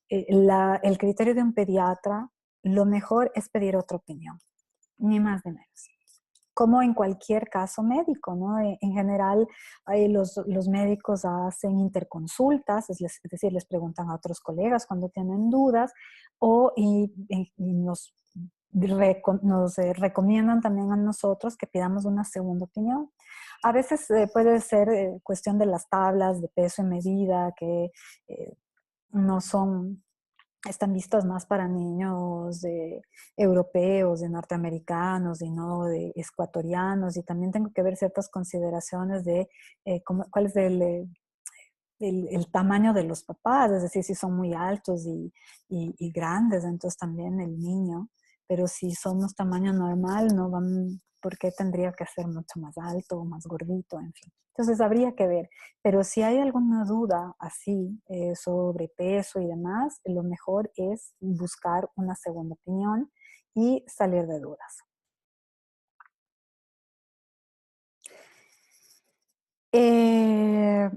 el criterio de un pediatra, lo mejor es pedir otra opinión, ni más ni menos como en cualquier caso médico, ¿no? En general, los médicos hacen interconsultas, es decir, les preguntan a otros colegas cuando tienen dudas y nos recomiendan también a nosotros que pidamos una segunda opinión. A veces puede ser cuestión de las tablas de peso y medida que eh, no son están vistas más para niños europeos, de norteamericanos y no de ecuatorianos. Y también tengo que ver ciertas consideraciones de cuál es el tamaño de los papás, es decir, si son muy altos y grandes, entonces también el niño. Pero si somos tamaño normal, no van, ¿por qué tendría que ser mucho más alto o más gordito? En fin. Entonces habría que ver. Pero si hay alguna duda así sobre peso y demás, lo mejor es buscar una segunda opinión y salir de dudas. Eh,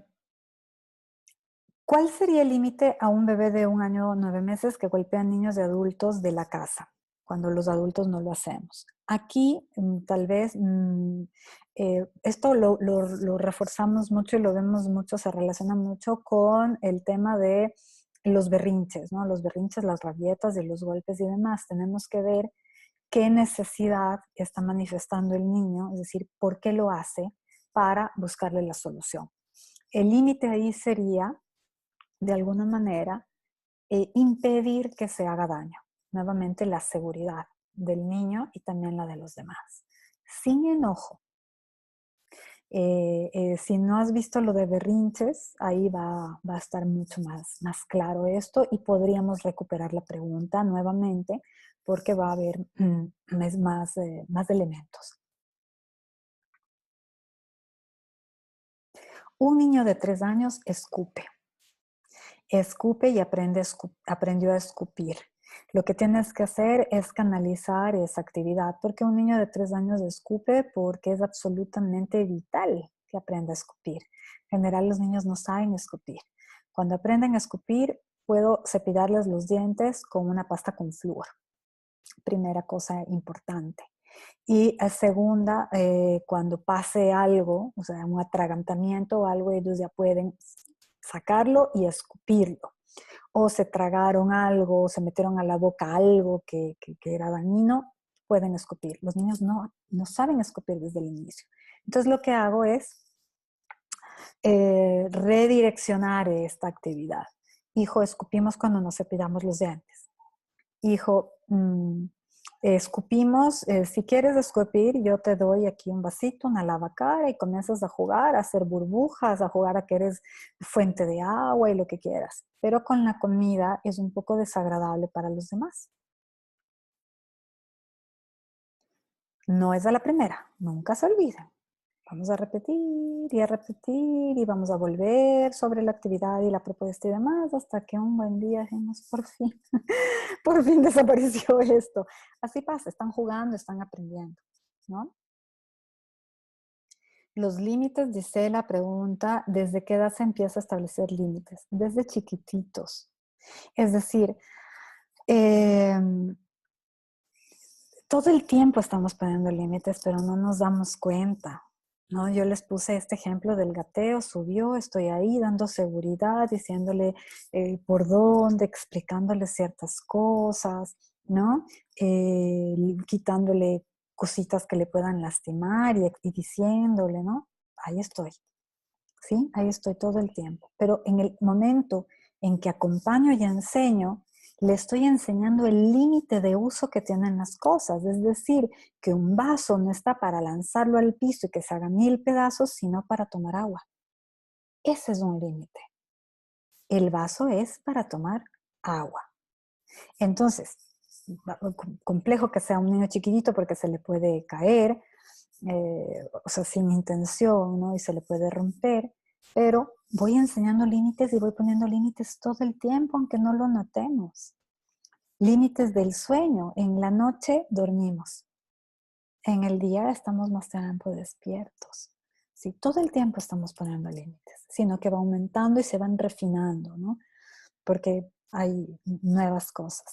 ¿Cuál sería el límite a un bebé de 1 año o 9 meses que golpea a niños y adultos de la casa, cuando los adultos no lo hacemos? Aquí, tal vez, esto lo reforzamos mucho y lo vemos mucho, se relaciona mucho con el tema de los berrinches, ¿no? Los berrinches, las rabietas y los golpes y demás. Tenemos que ver qué necesidad está manifestando el niño, es decir, por qué lo hace para buscarle la solución. El límite ahí sería de alguna manera, impedir que se haga daño. Nuevamente, la seguridad del niño y también la de los demás. Sin enojo. Si no has visto lo de berrinches, ahí va a estar mucho más claro esto y podríamos recuperar la pregunta nuevamente porque va a haber más elementos. Un niño de 3 años escupe. Escupe y aprendió a escupir. Lo que tienes que hacer es canalizar esa actividad, porque un niño de 3 años escupe porque es absolutamente vital que aprenda a escupir. En general, los niños no saben escupir. Cuando aprenden a escupir, puedo cepillarles los dientes con una pasta con flúor. Primera cosa importante. Y segunda, cuando pase algo, o sea, un atragantamiento o algo, ellos ya pueden sacarlo y escupirlo. O se tragaron algo, o se metieron a la boca algo que era dañino, pueden escupir. Los niños no saben escupir desde el inicio. Entonces lo que hago es redireccionar esta actividad. Hijo, escupimos cuando nos cepillamos los dientes. Hijo, escupimos, si quieres escupir, yo te doy aquí un vasito, una lavacara y comienzas a jugar, a hacer burbujas, a jugar a que eres fuente de agua y lo que quieras. Pero con la comida es un poco desagradable para los demás. No es a la primera, nunca se olviden. Vamos a repetir y vamos a volver sobre la actividad y la propuesta y demás hasta que un buen día dijimos, por fin desapareció esto. Así pasa, están jugando, están aprendiendo, ¿no? Los límites, dice la pregunta, ¿desde qué edad se empieza a establecer límites? Desde chiquititos. Es decir, eh, todo el tiempo estamos poniendo límites, pero no nos damos cuenta, ¿no? Yo les puse este ejemplo del gateo, subió, estoy ahí dando seguridad, diciéndole por dónde, explicándole ciertas cosas, ¿no? Quitándole cositas que le puedan lastimar y diciéndole, ¿no? Ahí estoy, ¿sí? Ahí estoy todo el tiempo. Pero en el momento en que acompaño y enseño, le estoy enseñando el límite de uso que tienen las cosas. Es decir, que un vaso no está para lanzarlo al piso y que se haga 1000 pedazos, sino para tomar agua. Ese es un límite. El vaso es para tomar agua. Entonces, complejo que sea un niño chiquitito porque se le puede caer, o sea, sin intención, ¿no? Y se le puede romper, pero voy enseñando límites y voy poniendo límites todo el tiempo, aunque no lo notemos. Límites del sueño. En la noche dormimos. En el día estamos más tiempo despiertos. Sí, todo el tiempo estamos poniendo límites, sino que va aumentando y se van refinando, ¿no? Porque hay nuevas cosas.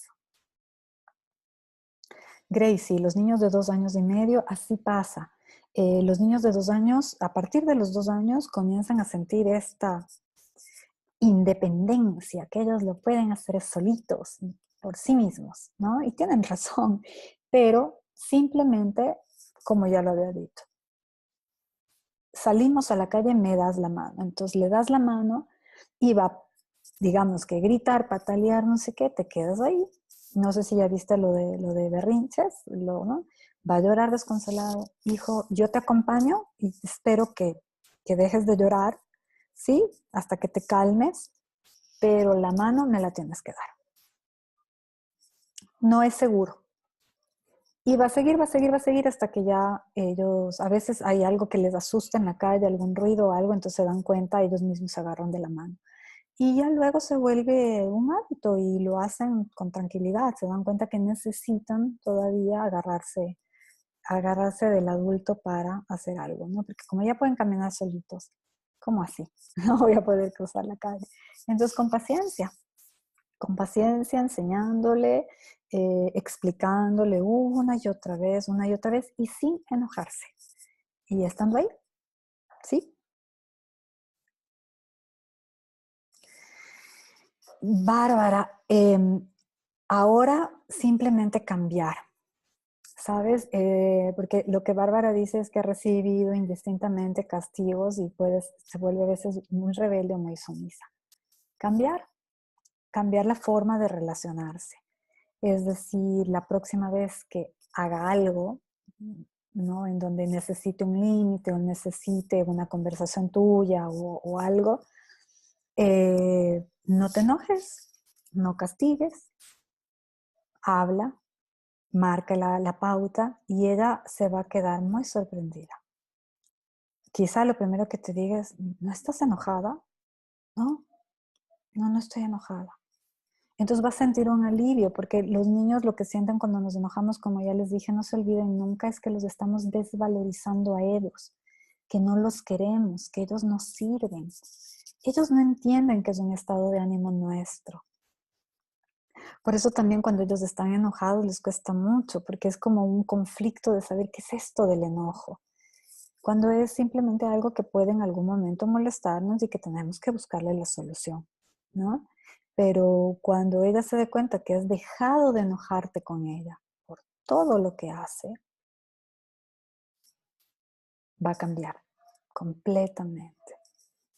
Gracie, los niños de 2 años y medio, así pasa. Los niños de 2 años, a partir de los 2 años, comienzan a sentir esta independencia, que ellos lo pueden hacer solitos, por sí mismos, ¿no? Y tienen razón, pero simplemente, como ya lo había dicho, salimos a la calle, me das la mano. Entonces le das la mano y va, digamos que gritar, patalear, no sé qué, te quedas ahí. No sé si ya viste lo de berrinches, ¿no? Va a llorar desconsolado. Hijo, yo te acompaño y espero que dejes de llorar, ¿sí? Hasta que te calmes, pero la mano me la tienes que dar. No es seguro. Y va a seguir, va a seguir, va a seguir hasta que ya ellos, a veces hay algo que les asusta en la calle, algún ruido o algo, entonces se dan cuenta, ellos mismos se agarran de la mano. Y ya luego se vuelve un hábito y lo hacen con tranquilidad, se dan cuenta que necesitan todavía agarrarse del adulto para hacer algo, ¿no? Porque como ya pueden caminar solitos, ¿cómo así? No voy a poder cruzar la calle. Entonces, con paciencia, enseñándole, explicándole una y otra vez, y sin enojarse. Y estando ahí, ¿sí? Bárbara, ahora simplemente cambiar, ¿sabes? Porque lo que Bárbara dice es que ha recibido indistintamente castigos y se vuelve a veces muy rebelde o muy sumisa. Cambiar, cambiar la forma de relacionarse. Es decir, la próxima vez que haga algo, ¿no? En donde necesite un límite o necesite una conversación tuya o algo, no te enojes, no castigues, habla, marca la pauta y ella se va a quedar muy sorprendida. quizá lo primero que te diga es, ¿no estás enojada? No, no estoy enojada. Entonces vas a sentir un alivio, porque los niños lo que sienten cuando nos enojamos, como ya les dije, no se olviden nunca, es que los estamos desvalorizando a ellos, que no los queremos, que ellos no sirven. Ellos no entienden que es un estado de ánimo nuestro. Por eso también cuando ellos están enojados les cuesta mucho, porque es como un conflicto de saber qué es esto del enojo. Cuando es simplemente algo que puede en algún momento molestarnos y que tenemos que buscarle la solución, ¿no? Pero cuando ella se dé cuenta que has dejado de enojarte con ella por todo lo que hace, va a cambiar completamente.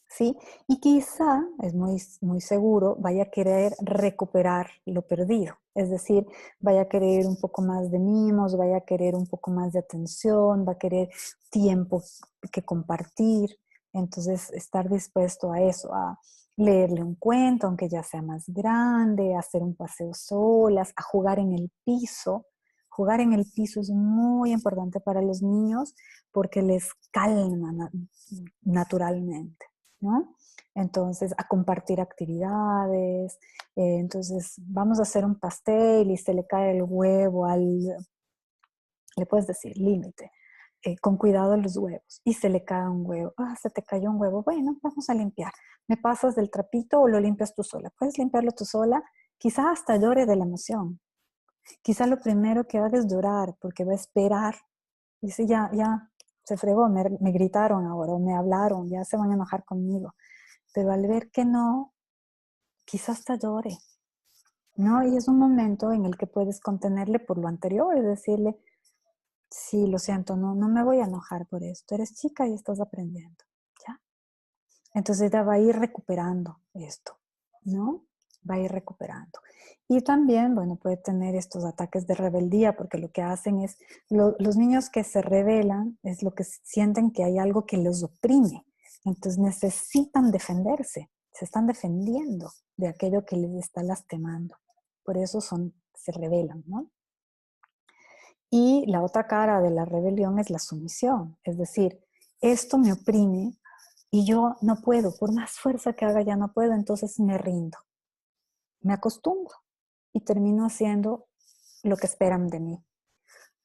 ¿Sí? Y quizá, es muy seguro, vaya a querer recuperar lo perdido. Es decir, vaya a querer un poco más de mimos, vaya a querer un poco más de atención, va a querer tiempo que compartir. Entonces, estar dispuesto a eso, a leerle un cuento, aunque ya sea más grande, a hacer un paseo solas, a jugar en el piso. Jugar en el piso es muy importante para los niños porque les calma naturalmente, ¿no? Entonces, a compartir actividades. Entonces, vamos a hacer un pastel y se le cae el huevo le puedes decir, límite, con cuidado los huevos. Y se le cae un huevo. Ah, se te cayó un huevo. Bueno, vamos a limpiar. ¿Me pasas del trapito o lo limpias tú sola? Puedes limpiarlo tú sola. Quizá hasta llore de la emoción. Quizá lo primero que haga es llorar porque va a esperar. Dice, ya, se fregó, me gritaron ahora, o me hablaron, ya se van a enojar conmigo. Pero al ver que no, quizás hasta llore, ¿no? Y es un momento en el que puedes contenerle por lo anterior, es decirle, sí, lo siento, no me voy a enojar por esto, eres chica y estás aprendiendo, ¿ya? Entonces ella va a ir recuperando esto, ¿no? Va a ir recuperando. Y también, bueno, puede tener estos ataques de rebeldía, porque lo que hacen es, los niños que se rebelan es lo que sienten que hay algo que los oprime. Entonces necesitan defenderse, se están defendiendo de aquello que les está lastimando. Por eso se rebelan, ¿no? Y la otra cara de la rebelión es la sumisión, es decir, esto me oprime y yo no puedo, por más fuerza que haga ya no puedo, entonces me rindo, me acostumbro y termino haciendo lo que esperan de mí,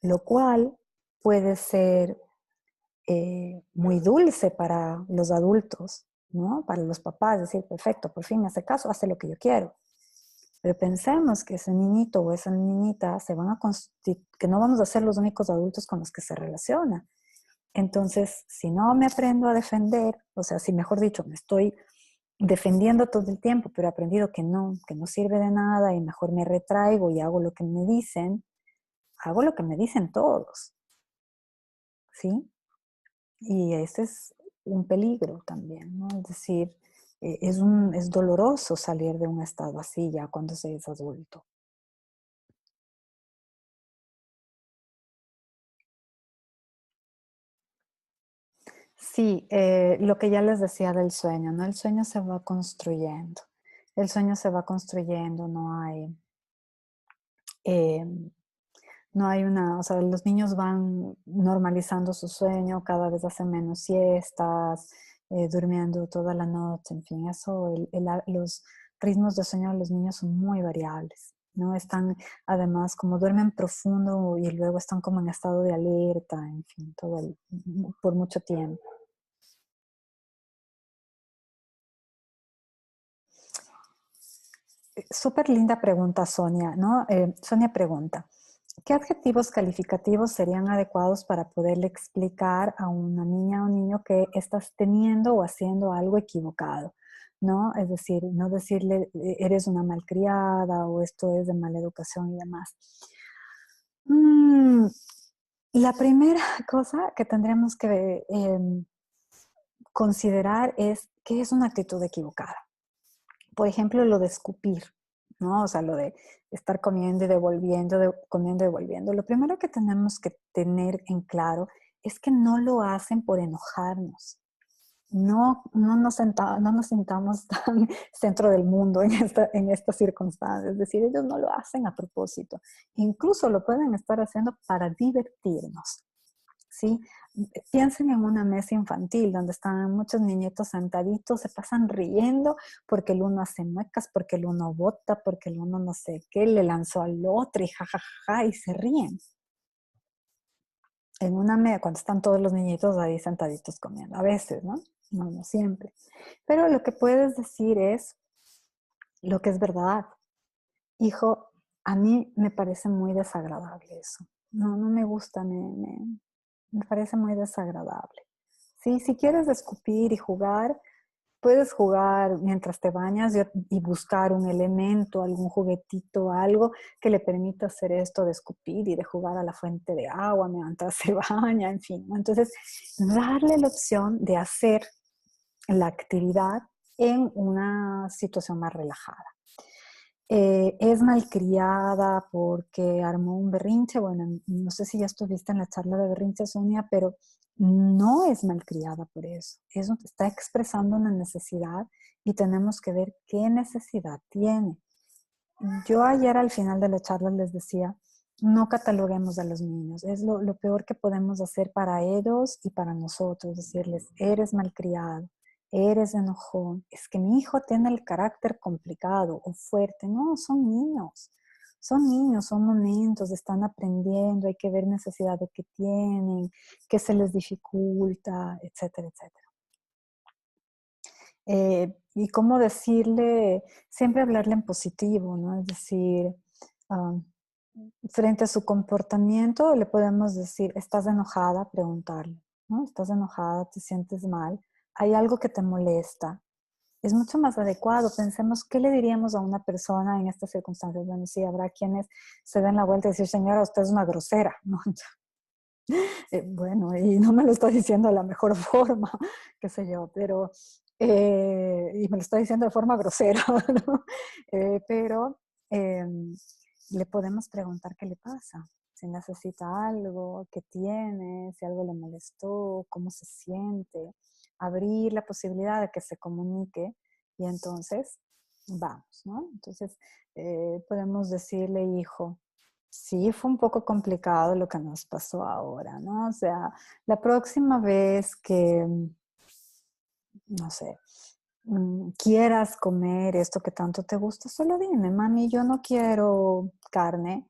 lo cual puede ser muy dulce para los adultos, ¿no? Para los papás, decir, perfecto, por fin me hace caso, hace lo que yo quiero. Pero pensemos que ese niñito o esa niñita que no vamos a ser los únicos adultos con los que se relaciona. Entonces, si no me aprendo a defender, o sea, si mejor dicho, me estoy defendiendo todo el tiempo, pero he aprendido que no sirve de nada y mejor me retraigo y hago lo que me dicen, hago lo que me dicen todos, ¿sí? Y ese es un peligro también, ¿no? Es decir, es doloroso salir de un estado así ya cuando se es adulto. Sí, lo que ya les decía del sueño, ¿no? El sueño se va construyendo. El sueño se va construyendo, eh, no hay o sea, los niños van normalizando su sueño, cada vez hacen menos siestas, durmiendo toda la noche, en fin, los ritmos de sueño de los niños son muy variables, ¿no? Están, además, como duermen profundo y luego están como en estado de alerta, en fin, por mucho tiempo. Súper linda pregunta, Sonia, ¿no? Sonia pregunta, ¿qué adjetivos calificativos serían adecuados para poderle explicar a una niña o niño que estás teniendo o haciendo algo equivocado? ¿No? Es decir, no decirle eres una malcriada o esto es de mala educación y demás. Mm, la primera cosa que tendremos que considerar es qué es una actitud equivocada. Por ejemplo, lo de escupir, ¿no? O sea, lo de estar comiendo y devolviendo, comiendo y devolviendo. Lo primero que tenemos que tener en claro es que no lo hacen por enojarnos. No nos sintamos tan centro del mundo en esta circunstancia. Es decir, ellos no lo hacen a propósito. Incluso lo pueden estar haciendo para divertirnos. ¿Sí? Piensen en una mesa infantil donde están muchos niñitos sentaditos, se pasan riendo porque el uno hace muecas, porque el uno bota, porque el uno no sé qué, le lanzó al otro y jajaja, y se ríen. En una mesa, cuando están todos los niñitos ahí sentaditos comiendo, a veces, ¿no? No, no siempre. Pero lo que puedes decir es lo que es verdad. Hijo, a mí me parece muy desagradable eso. No, no me gusta, me parece muy desagradable. Sí, si quieres escupir y jugar, puedes jugar mientras te bañas y buscar un elemento, algún juguetito, algo que le permita hacer esto de escupir y de jugar a la fuente de agua mientras se baña, en fin, ¿no? Entonces, darle la opción de hacer la actividad en una situación más relajada. Es malcriada porque armó un berrinche. Bueno, no sé si ya estuviste en la charla de berrinche, Sonia, pero no es malcriada por eso. Eso está expresando una necesidad y tenemos que ver qué necesidad tiene. Yo ayer al final de la charla les decía, no cataloguemos a los niños. Es lo peor que podemos hacer para ellos y para nosotros. Decirles, eres malcriado, eres enojón. Es que mi hijo tiene el carácter complicado o fuerte. No, son niños. Son niños, son momentos, están aprendiendo, hay que ver necesidades que tienen, qué se les dificulta, etcétera, etcétera. Y cómo decirle, siempre hablarle en positivo, ¿no? Es decir, um, frente a su comportamiento le podemos decir, ¿estás enojada? Preguntarle, ¿no? ¿Estás enojada? ¿Te sientes mal? ¿Hay algo que te molesta? Es mucho más adecuado. Pensemos, ¿qué le diríamos a una persona en estas circunstancias? Bueno, sí, habrá quienes se den la vuelta y decir, señora, usted es una grosera, ¿no? Bueno, y no me lo está diciendo de la mejor forma, qué sé yo, pero, y me lo está diciendo de forma grosera, ¿no? Pero le podemos preguntar qué le pasa, si necesita algo, qué tiene, si algo le molestó, cómo se siente, abrir la posibilidad de que se comunique y entonces vamos, ¿no? Entonces podemos decirle, hijo, sí, fue un poco complicado lo que nos pasó ahora, ¿no? O sea, la próxima vez que, no sé, quieras comer esto que tanto te gusta, solo dime, mami, yo no quiero carne,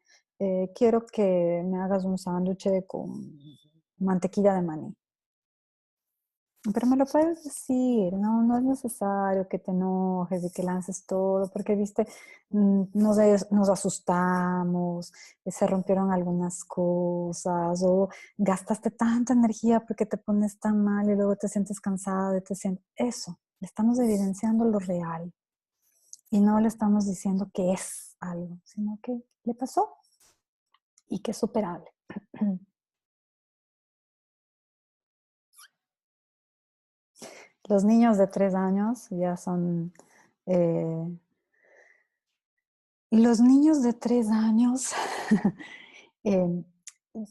quiero que me hagas un sándwich con mantequilla de maní. Pero me lo puedes decir, no, no es necesario que te enojes y que lances todo, porque viste, nos asustamos, se rompieron algunas cosas, o gastaste tanta energía porque te pones tan mal y luego te sientes cansado y te sientes... Eso, le estamos evidenciando lo real y no le estamos diciendo que es algo, sino que le pasó y que es superable. Los niños de 3 años ya son... eh, los niños de 3 años, eh,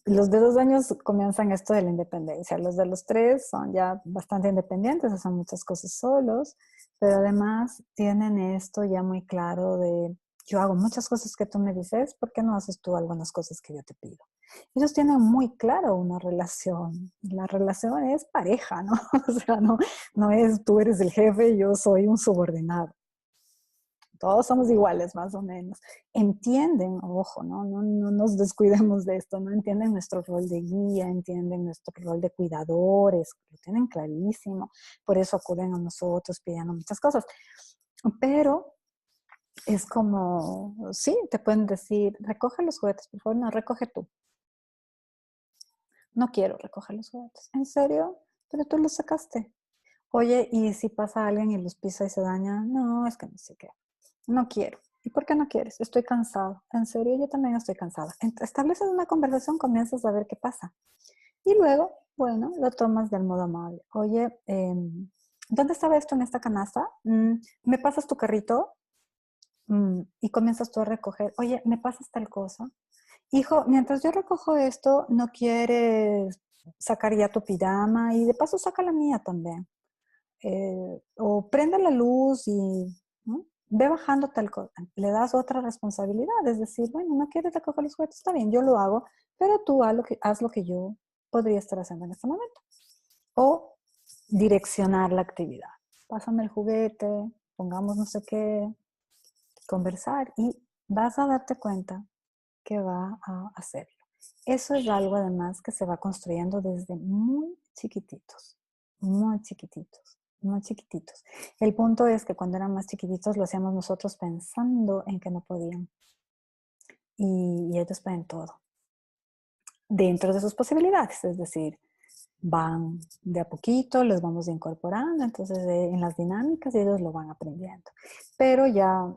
los de 2 años comienzan esto de la independencia. Los de los 3 son ya bastante independientes, hacen muchas cosas solos, pero además tienen esto ya muy claro de yo hago muchas cosas que tú me dices, ¿por qué no haces tú algunas cosas que yo te pido? Ellos tienen muy claro una relación. La relación es pareja, ¿no? O sea, no, no es tú eres el jefe y yo soy un subordinado. Todos somos iguales, más o menos. Entienden, ojo, ¿no? No, no nos descuidemos de esto, ¿no? Entienden nuestro rol de guía, entienden nuestro rol de cuidadores, lo tienen clarísimo, por eso acuden a nosotros pidiendo muchas cosas. Pero es como, sí, te pueden decir, recoge los juguetes, por favor, no, recoge tú. No quiero recoger los juguetes. ¿En serio? Pero tú los sacaste. Oye, ¿y si pasa alguien y los pisa y se daña? No, es que no sé qué. No quiero. ¿Y por qué no quieres? Estoy cansado. En serio, yo también estoy cansada. Estableces una conversación, comienzas a ver qué pasa. Y luego, bueno, lo tomas del modo amable. Oye, ¿dónde estaba esto en esta canasta? ¿Me pasas tu carrito? Y comienzas tú a recoger. Oye, ¿me pasas tal cosa? Hijo, mientras yo recojo esto, ¿no quieres sacar ya tu pijama? Y de paso saca la mía también. O prende la luz y, ¿no? Ve bajando tal cosa. Le das otra responsabilidad, es decir, bueno, no quieres recoger los juguetes, está bien, yo lo hago, pero tú haz lo que yo podría estar haciendo en este momento. O direccionar la actividad. Pásame el juguete, pongamos no sé qué, conversar y vas a darte cuenta que va a hacerlo. Eso es algo además que se va construyendo desde muy chiquititos, muy chiquititos, muy chiquititos. El punto es que cuando eran más chiquititos lo hacíamos nosotros pensando en que no podían y ellos pueden todo dentro de sus posibilidades, es decir, van de a poquito, los vamos incorporando, entonces en las dinámicas ellos lo van aprendiendo. Pero ya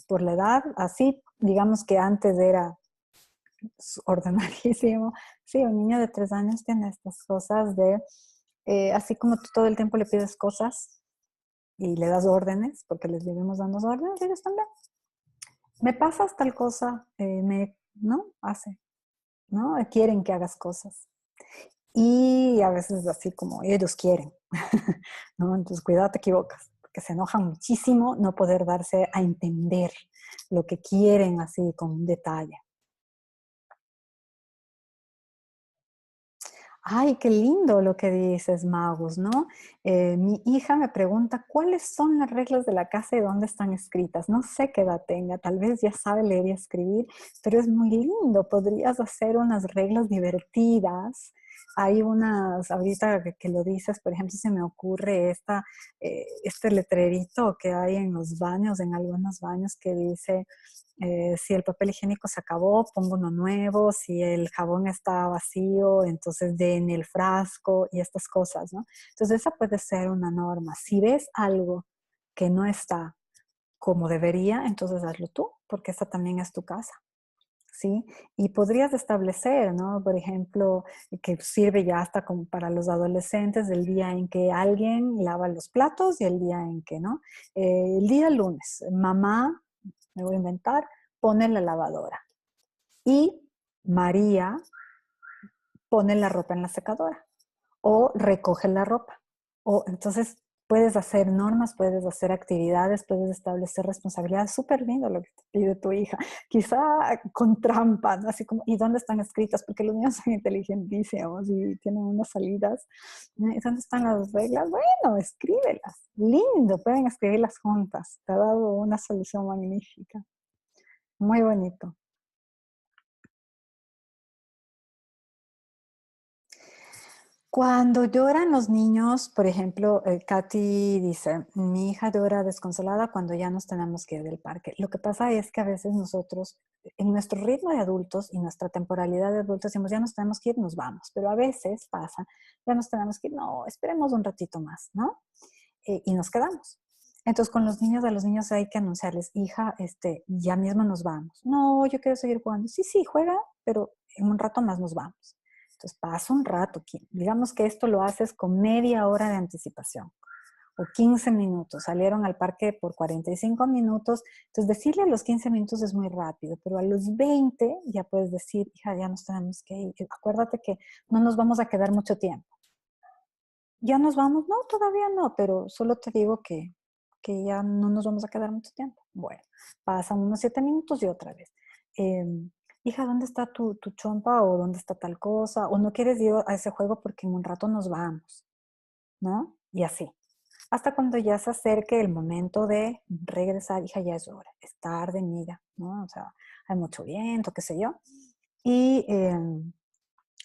por la edad, así, digamos que antes era ordenadísimo. Sí, un niño de 3 años tiene estas cosas de, así como tú todo el tiempo le pides cosas y le das órdenes, porque les vivimos dando órdenes, ellos también. Me pasas tal cosa, ¿no? Hace, ¿no? Quieren que hagas cosas. Y a veces así como ellos quieren, ¿no? Entonces, cuidado, te equivocas, porque se enojan muchísimo no poder darse a entender lo que quieren así con detalle. Ay, qué lindo lo que dices, Magus, ¿no? Mi hija me pregunta cuáles son las reglas de la casa y dónde están escritas. No sé qué edad tenga, tal vez ya sabe leer y escribir, pero es muy lindo. Podrías hacer unas reglas divertidas. Hay unas, ahorita que lo dices, por ejemplo, se me ocurre este letrerito que hay en los baños, en algunos baños, que dice si el papel higiénico se acabó, pongo uno nuevo. Si el jabón está vacío, entonces den el frasco y estas cosas, ¿no? Entonces esa puede ser una norma. Si ves algo que no está como debería, entonces hazlo tú, porque esta también es tu casa. ¿Sí? Y podrías establecer, ¿no? Por ejemplo, que sirve ya hasta como para los adolescentes, el día en que alguien lava los platos y el día en que, ¿no? El día lunes, mamá, me voy a inventar, pone la lavadora y María pone la ropa en la secadora o recoge la ropa. O entonces puedes hacer normas, puedes hacer actividades, puedes establecer responsabilidades. Súper lindo lo que te pide tu hija. Quizá con trampa, ¿no? Así como, ¿y dónde están escritas? Porque los niños son inteligentísimos y tienen unas salidas. ¿Y dónde están las reglas? Bueno, escríbelas. Lindo, pueden escribirlas juntas. Te ha dado una solución magnífica. Muy bonito. Cuando lloran los niños, por ejemplo, Katy dice, mi hija llora desconsolada cuando ya nos tenemos que ir del parque. Lo que pasa es que a veces nosotros, en nuestro ritmo de adultos y nuestra temporalidad de adultos, decimos, ya nos tenemos que ir, nos vamos. Pero a veces pasa, ya nos tenemos que ir, no, esperemos un ratito más, ¿no? Y nos quedamos. Entonces, con los niños, a los niños hay que anunciarles, hija, ya mismo nos vamos. No, yo quiero seguir jugando. Sí, sí, juega, pero en un rato más nos vamos. Entonces pasa un rato, digamos que esto lo haces con media hora de anticipación o 15 minutos, salieron al parque por 45 minutos, entonces decirle a los 15 minutos es muy rápido, pero a los 20 ya puedes decir, hija, ya nos tenemos que ir, acuérdate que no nos vamos a quedar mucho tiempo. ¿Ya nos vamos? No, todavía no, pero solo te digo que ya no nos vamos a quedar mucho tiempo. Bueno, pasan unos 7 minutos y otra vez. Eh, hija, ¿dónde está tu chompa? ¿O dónde está tal cosa? ¿O no quieres ir a ese juego porque en un rato nos vamos? ¿No? Y así. Hasta cuando ya se acerque el momento de regresar, hija, ya es hora, es tarde, mira, ¿no? O sea, hay mucho viento, qué sé yo. Y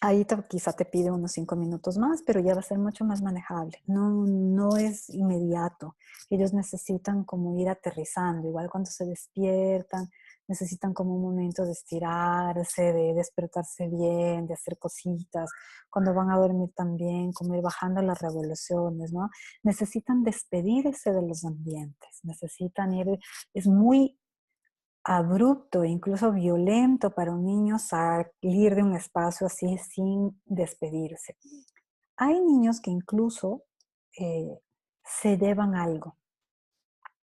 ahí quizá te pide unos 5 minutos más, pero ya va a ser mucho más manejable. No, no es inmediato. Ellos necesitan como ir aterrizando. Igual cuando se despiertan, necesitan como un momento de estirarse, de despertarse bien, de hacer cositas. Cuando van a dormir también, como ir bajando las revoluciones, ¿no? Necesitan despedirse de los ambientes. Necesitan ir, es muy abrupto e incluso violento para un niño salir de un espacio así sin despedirse. Hay niños que incluso se deban algo,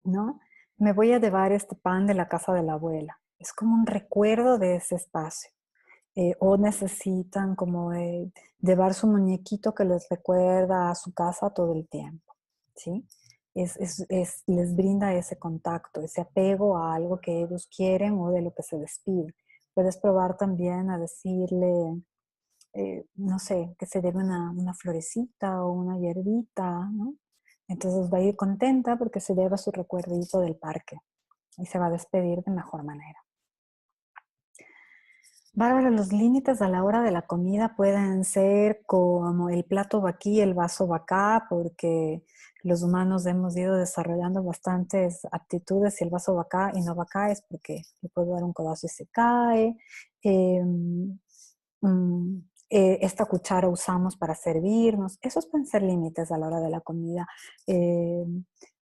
¿no? Me voy a llevar este pan de la casa de la abuela. Es como un recuerdo de ese espacio. O necesitan como llevar su muñequito que les recuerda a su casa todo el tiempo, ¿sí? Les brinda ese contacto, ese apego a algo que ellos quieren o de lo que se despiden. Puedes probar también a decirle, no sé, que se debe una florecita o una hierbita, ¿no? Entonces va a ir contenta porque se debe su recuerdito del parque y se va a despedir de mejor manera. Bárbara, los límites a la hora de la comida pueden ser como el plato va aquí, el vaso va acá, porque los humanos hemos ido desarrollando bastantes aptitudes. Si el vaso va acá y no va acá es porque le puedo dar un codazo y se cae. Eh, Esta cuchara usamos para servirnos. Esos pueden ser límites a la hora de la comida. Eh,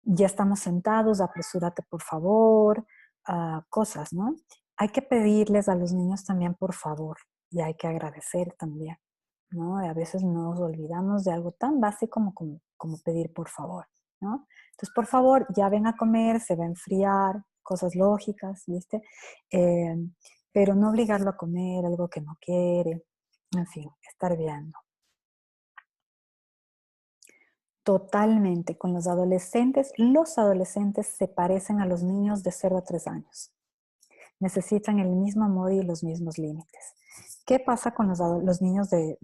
ya estamos sentados, apresúrate por favor, cosas, ¿no? Hay que pedirles a los niños también por favor y hay que agradecer también, ¿no? Y a veces nos olvidamos de algo tan básico como pedir por favor, ¿no? Entonces, por favor, ya ven a comer, se va a enfriar, cosas lógicas, ¿viste? Eh, pero no obligarlo a comer algo que no quiere, en fin, estar viendo. Totalmente, con los adolescentes se parecen a los niños de 0 a 3 años. Necesitan el mismo amor y los mismos límites. ¿Qué pasa con los niños de,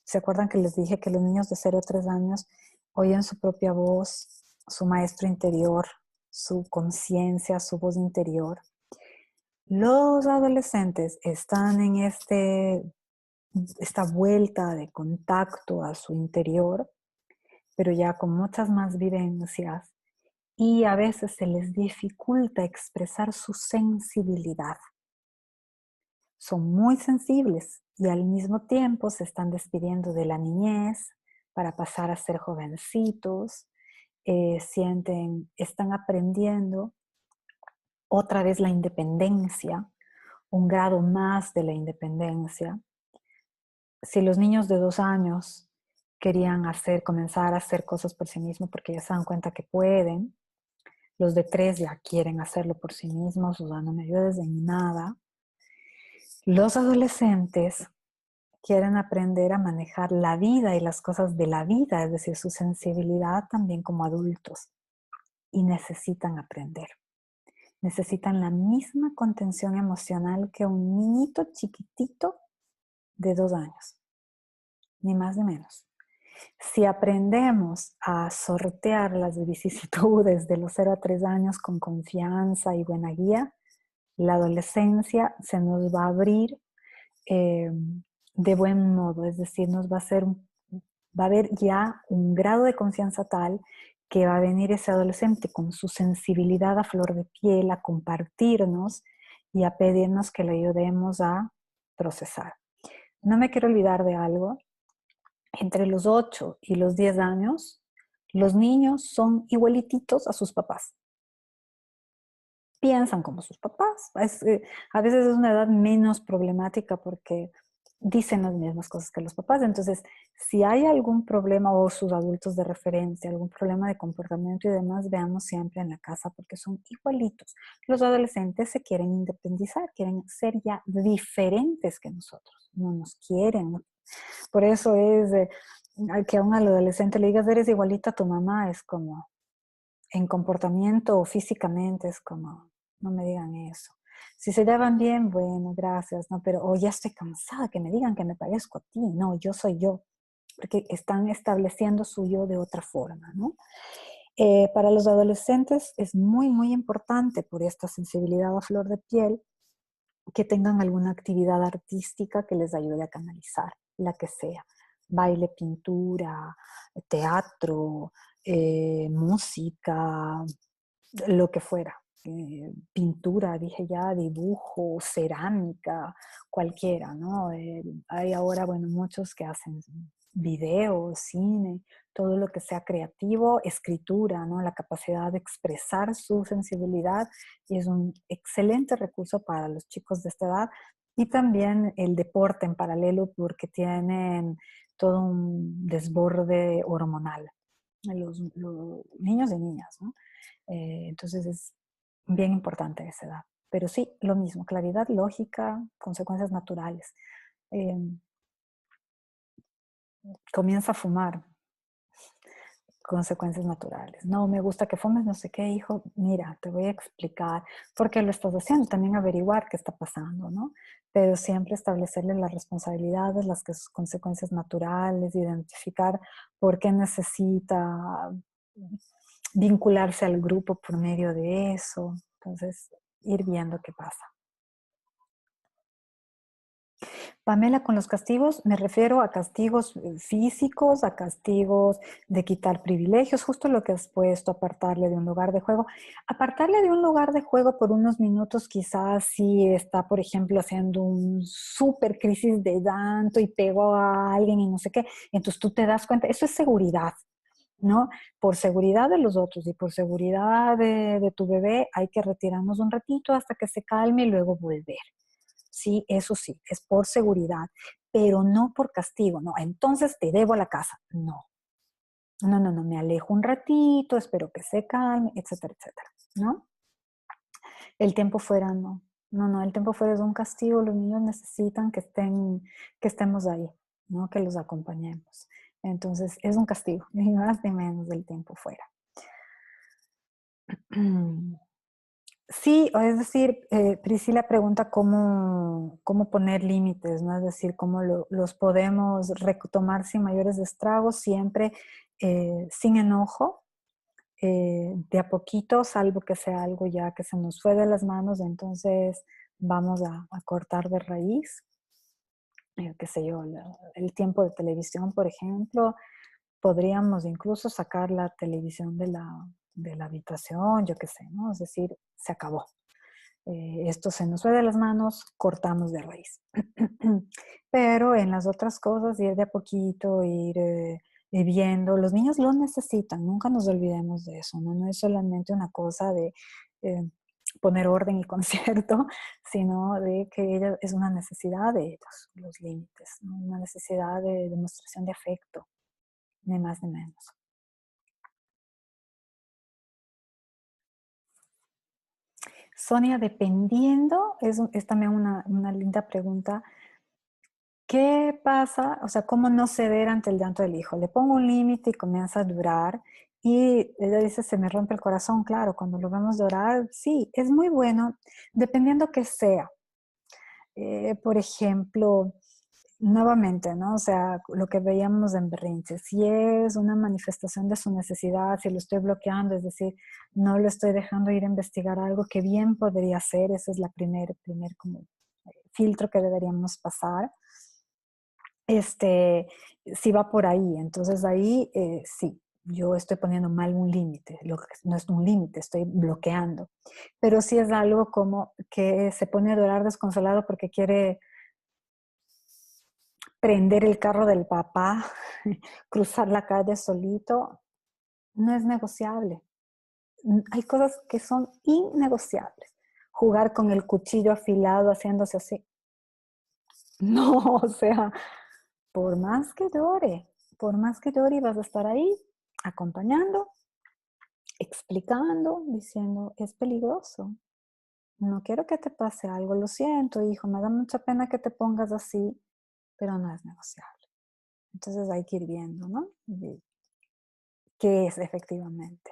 se acuerdan que les dije que los niños de 0 a 3 años oyen su propia voz, su maestro interior, su conciencia, su voz interior? Los adolescentes están en esta vuelta de contacto a su interior, pero ya con muchas más vivencias y a veces se les dificulta expresar su sensibilidad. Son muy sensibles y al mismo tiempo se están despidiendo de la niñez para pasar a ser jovencitos, están aprendiendo otra vez la independencia, un grado más de la independencia. Si los niños de 2 años querían comenzar a hacer cosas por sí mismos porque ya se dan cuenta que pueden, los de 3 ya quieren hacerlo por sí mismos, o sea, no me ayudes en nada. Los adolescentes quieren aprender a manejar la vida y las cosas de la vida, es decir, su sensibilidad también como adultos. Y necesitan aprender. Necesitan la misma contención emocional que un niñito chiquitito de 2 años, ni más ni menos. Si aprendemos a sortear las vicisitudes de los 0 a 3 años con confianza y buena guía, la adolescencia se nos va a abrir de buen modo, es decir, va a haber ya un grado de confianza tal que va a venir ese adolescente con su sensibilidad a flor de piel a compartirnos y a pedirnos que le ayudemos a procesar. No me quiero olvidar de algo. Entre los 8 y los 10 años, los niños son igualititos a sus papás. Piensan como sus papás. A veces es una edad menos problemática porque dicen las mismas cosas que los papás. Entonces, si hay algún problema o sus adultos de referencia, algún problema de comportamiento y demás, veamos siempre en la casa porque son igualitos. Los adolescentes se quieren independizar, quieren ser ya diferentes que nosotros. No nos quieren. ¿No? Por eso es que a un adolescente le digas eres igualita a tu mamá, es como en comportamiento o físicamente, es como no me digan eso. Si se llevan bien, bueno, gracias, ¿no? Pero ya estoy cansada que me digan que me parezco a ti. No, yo soy yo. Porque están estableciendo su yo de otra forma, ¿no? Para los adolescentes es muy, muy importante por esta sensibilidad a flor de piel que tengan alguna actividad artística que les ayude a canalizar, la que sea. Baile, pintura, teatro, música, lo que fuera. Pintura, dije ya, dibujo, cerámica, cualquiera, ¿no? Hay ahora, bueno, muchos que hacen video, cine, todo lo que sea creativo, escritura, ¿no? La capacidad de expresar su sensibilidad y es un excelente recurso para los chicos de esta edad. Y también el deporte en paralelo porque tienen todo un desborde hormonal, los niños y niñas, ¿no? Entonces es bien importante esa edad. Pero sí, lo mismo, claridad, lógica, consecuencias naturales. Eh, Comienza a fumar. consecuencias naturales. No me gusta que fumes, no sé qué, hijo, mira, te voy a explicar por qué lo estás haciendo, también averiguar qué está pasando, ¿no? Pero siempre establecerle las responsabilidades, las consecuencias naturales, identificar por qué necesita vincularse al grupo por medio de eso. Entonces, ir viendo qué pasa. Pamela, con los castigos me refiero a castigos físicos, a castigos de quitar privilegios, justo lo que has puesto, apartarle de un lugar de juego. Apartarle de un lugar de juego por unos minutos quizás si está, por ejemplo, haciendo un súper crisis de llanto y pegó a alguien y no sé qué. Entonces tú te das cuenta, eso es seguridad, ¿no? Por seguridad de los otros y por seguridad de tu bebé hay que retirarnos un ratito hasta que se calme y luego volver. Sí, eso sí, es por seguridad, pero no por castigo, no, entonces te debo la casa, no. No, no, no, me alejo un ratito, espero que se calme, etcétera, etcétera, ¿no? El tiempo fuera no. No, no, el tiempo fuera es un castigo, los niños necesitan que estemos ahí, ¿no? Que los acompañemos. Entonces, es un castigo, ni más ni menos del tiempo fuera. Sí, es decir, Priscila pregunta cómo poner límites, ¿no? Es decir, cómo los podemos retomar sin mayores estragos, siempre sin enojo, de a poquito, salvo que sea algo ya que se nos fue de las manos, entonces vamos a cortar de raíz, qué sé yo, el tiempo de televisión, por ejemplo, podríamos incluso sacar la televisión de la habitación, yo qué sé, ¿no? Es decir, se acabó. Esto se nos fue de las manos, cortamos de raíz. Pero en las otras cosas, ir de a poquito, ir viendo, los niños lo necesitan, nunca nos olvidemos de eso, ¿no? No es solamente una cosa de eh, poner orden y concierto, sino de que es una necesidad de ellos, los límites, ¿no? Una necesidad de demostración de afecto, ni más ni menos. Sonia, dependiendo, es también una linda pregunta. ¿Qué pasa? O sea, ¿cómo no ceder ante el llanto del hijo? Le pongo un límite y comienza a llorar y ella dice, se me rompe el corazón. Claro, cuando lo vemos llorar, sí, es muy bueno, dependiendo que sea. Por ejemplo, nuevamente, ¿no? O sea, lo que veíamos en berrinche, si es una manifestación de su necesidad, si lo estoy bloqueando, es decir, no lo estoy dejando ir a investigar algo que bien podría ser, ese es la primer como filtro que deberíamos pasar. Si va por ahí, entonces ahí sí, yo estoy poniendo mal un límite, no es un límite, estoy bloqueando, pero si es algo como que se pone a llorar desconsolado porque quiere prender el carro del papá, cruzar la calle solito, no es negociable. Hay cosas que son innegociables. Jugar con el cuchillo afilado haciéndose así. No, o sea, por más que llore, vas a estar ahí acompañando, explicando, diciendo, es peligroso. No quiero que te pase algo, lo siento, hijo, me da mucha pena que te pongas así, pero no es negociable. Entonces hay que ir viendo, ¿no? ¿Qué es efectivamente?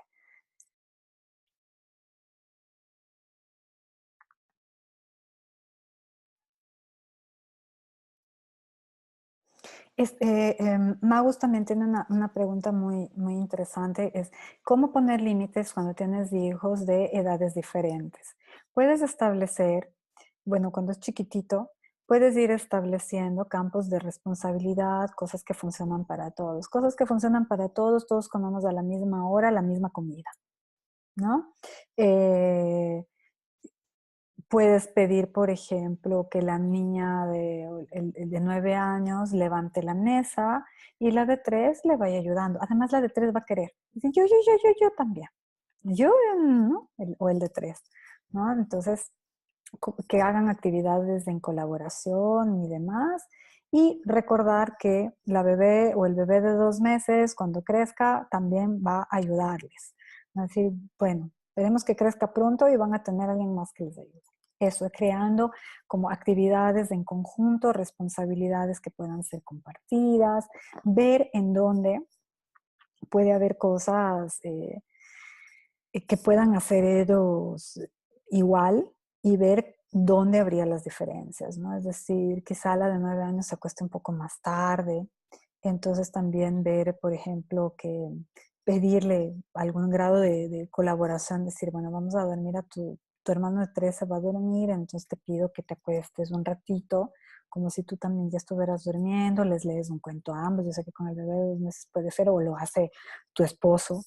Magus también tiene una pregunta muy interesante, es ¿cómo poner límites cuando tienes hijos de edades diferentes? Puedes establecer, bueno, cuando es chiquitito, puedes ir estableciendo campos de responsabilidad, cosas que funcionan para todos. Cosas que funcionan para todos, todos comemos a la misma hora, la misma comida, ¿no? Puedes pedir, por ejemplo, que la niña de 9 años levante la mesa y la de 3 le vaya ayudando. Además, la de 3 va a querer. Dice, yo también. Yo, ¿no? O el de 3, ¿no? Entonces, que hagan actividades en colaboración y demás. Y recordar que la bebé o el bebé de 2 meses, cuando crezca, también va a ayudarles. Así, bueno, esperemos que crezca pronto y van a tener a alguien más que les ayude. Eso, creando como actividades en conjunto, responsabilidades que puedan ser compartidas, ver en dónde puede haber cosas que puedan hacer ellos igual y ver dónde habría las diferencias, ¿no? Es decir, quizá la de 9 años se acueste un poco más tarde, entonces también ver, por ejemplo, que pedirle algún grado de colaboración, decir, bueno, vamos a dormir a tu hermano de 3 se va a dormir, entonces te pido que te acuestes un ratito, como si tú también ya estuvieras durmiendo, les lees un cuento a ambos, yo sé que con el bebé de 2 meses puede ser, o lo hace tu esposo,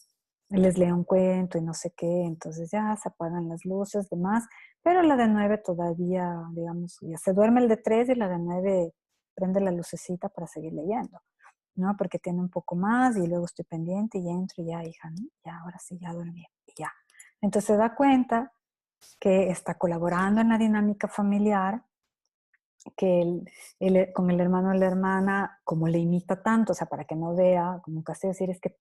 les lee un cuento y no sé qué, entonces ya se apagan las luces, demás, pero la de 9 todavía, digamos, ya se duerme el de 3 y la de 9 prende la lucecita para seguir leyendo, ¿no? Porque tiene un poco más y luego estoy pendiente y entro y ya, hija, ¿no? Ya, ahora sí, ya dormí, y ya. Entonces se da cuenta que está colaborando en la dinámica familiar, que con el hermano o la hermana, como le imita tanto, o sea, para que no vea, como casi decir, es que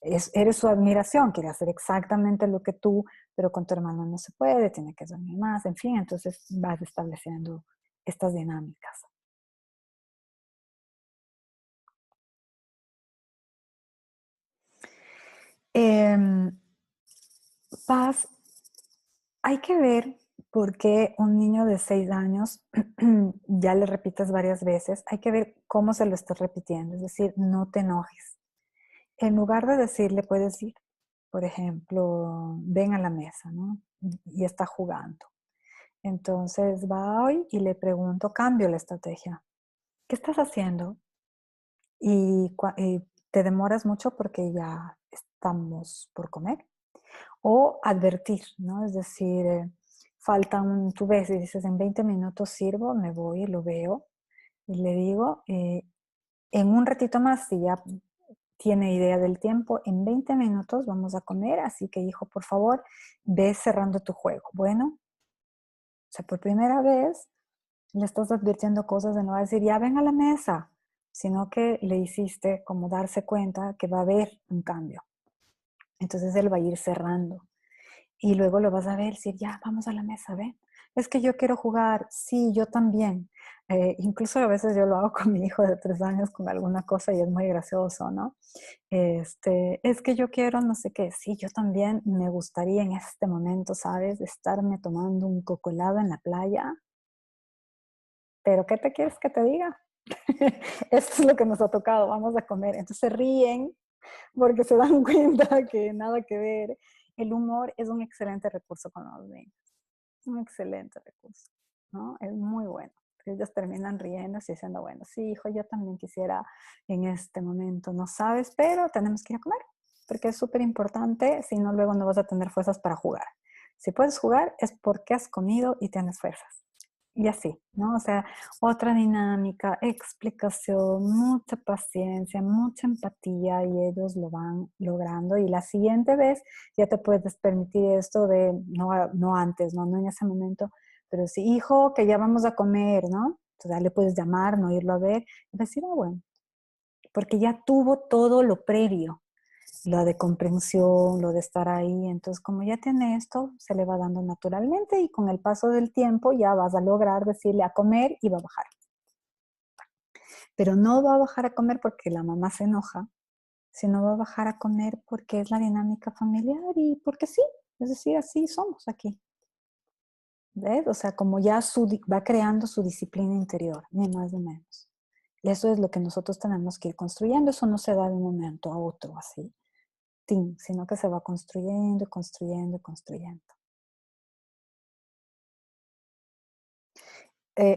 eres su admiración, quiere hacer exactamente lo que tú, pero con tu hermano no se puede, tiene que dormir más, en fin, entonces vas estableciendo estas dinámicas. Eh, Paz, hay que ver por qué un niño de 6 años ya le repites varias veces, hay que ver cómo se lo estás repitiendo, es decir, no te enojes. En lugar de decirle, puedes ir, por ejemplo, ven a la mesa, ¿no? Y está jugando. Entonces va hoy y le pregunto, cambio la estrategia. ¿Qué estás haciendo? Y te demoras mucho porque ya estamos por comer. O advertir, ¿no? Es decir, tú ves y dices, en 20 minutos sirvo, me voy, lo veo y le digo, en un ratito más, si ya tiene idea del tiempo, en 20 minutos vamos a comer, así que hijo, por favor, ve cerrando tu juego. Bueno, o sea, por primera vez le estás advirtiendo cosas de no decir, ya ven a la mesa, sino que le hiciste como darse cuenta que va a haber un cambio. Entonces él va a ir cerrando. Y luego lo vas a ver, decir, ya, vamos a la mesa, ven. Es que yo quiero jugar, sí, yo también. Incluso a veces yo lo hago con mi hijo de 3 años con alguna cosa y es muy gracioso, ¿no? Es que yo quiero no sé qué, sí, yo también me gustaría en este momento, ¿sabes? Estarme tomando un coco helado en la playa, pero ¿qué te quieres que te diga? Esto es lo que nos ha tocado, vamos a comer. Entonces se ríen porque se dan cuenta que nada que ver. El humor es un excelente recurso con los niños, un excelente recurso, ¿no? Es muy bueno. Ellos terminan riéndose y diciendo, bueno, sí, hijo, yo también quisiera en este momento, no sabes, pero tenemos que ir a comer, porque es súper importante, si no, luego no vas a tener fuerzas para jugar. Si puedes jugar es porque has comido y tienes fuerzas. Y así, ¿no? O sea, otra dinámica, explicación, mucha paciencia, mucha empatía y ellos lo van logrando. Y la siguiente vez ya te puedes permitir esto de, no antes, no en ese momento, pero sí, hijo, que ya vamos a comer, ¿no? Entonces ya le puedes llamar, no irlo a ver, y decir, ah, bueno, porque ya tuvo todo lo previo, lo de comprensión, lo de estar ahí. Entonces, como ya tiene esto, se le va dando naturalmente y con el paso del tiempo ya vas a lograr decirle a comer y va a bajar. Pero no va a bajar a comer porque la mamá se enoja, sino va a bajar a comer porque es la dinámica familiar y porque sí, es decir, así somos aquí. ¿Ves? O sea, como ya va creando su disciplina interior, ni más ni menos. Y eso es lo que nosotros tenemos que ir construyendo. Eso no se da de un momento a otro así, sino que se va construyendo, construyendo, construyendo.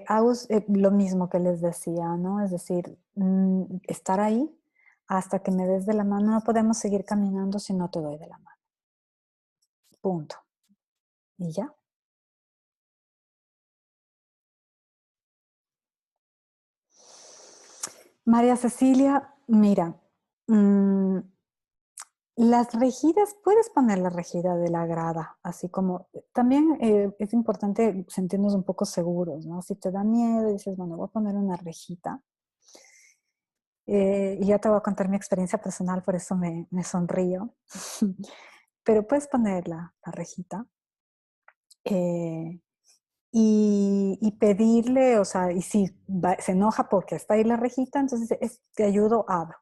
Hago lo mismo que les decía, ¿no? Es decir, estar ahí hasta que me des de la mano. No podemos seguir caminando si no te doy de la mano. Punto. Y ya. María Cecilia, mira, mm, las regidas, puedes poner la regida de la grada, así como también es importante sentirnos un poco seguros, ¿no? Si te da miedo y dices, bueno, voy a poner una rejita, y ya te voy a contar mi experiencia personal, por eso me sonrío. Pero puedes poner la rejita eh, y pedirle, o sea, y si se enoja porque está ahí la rejita, entonces te ayudo, abro.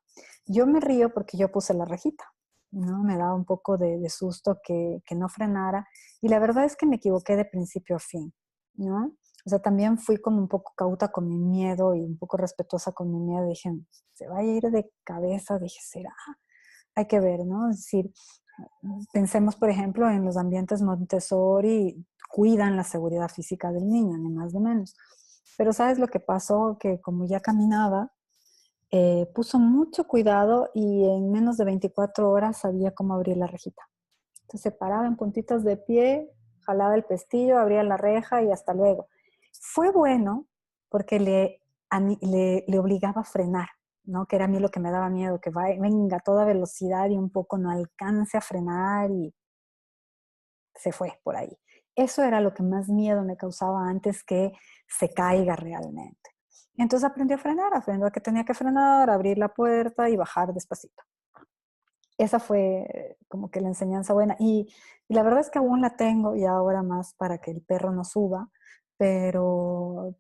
Yo me río porque yo puse la rejita, ¿no? Me daba un poco de susto que no frenara. Y la verdad es que me equivoqué de principio a fin, ¿no? O sea, también fui como un poco cauta con mi miedo y un poco respetuosa con mi miedo. Dije, se va a ir de cabeza. Dije, será. Hay que ver, ¿no? Es decir, pensemos, por ejemplo, en los ambientes Montessori, cuidan la seguridad física del niño, ni más ni menos. Pero ¿sabes lo que pasó? Que como ya caminaba, puso mucho cuidado y en menos de 24 horas sabía cómo abrir la rejita. Entonces se paraba en puntitas de pie, jalaba el pestillo, abría la reja y hasta luego. Fue bueno porque le obligaba a frenar, ¿no? Que era a mí lo que me daba miedo, que venga a toda velocidad y un poco no alcance a frenar y se fue por ahí. Eso era lo que más miedo me causaba antes que se caiga realmente. Entonces aprendí a frenar, aprendí a que tenía que frenar, abrir la puerta y bajar despacito. Esa fue como que la enseñanza buena. Y la verdad es que aún la tengo y ahora más para que el perro no suba, pero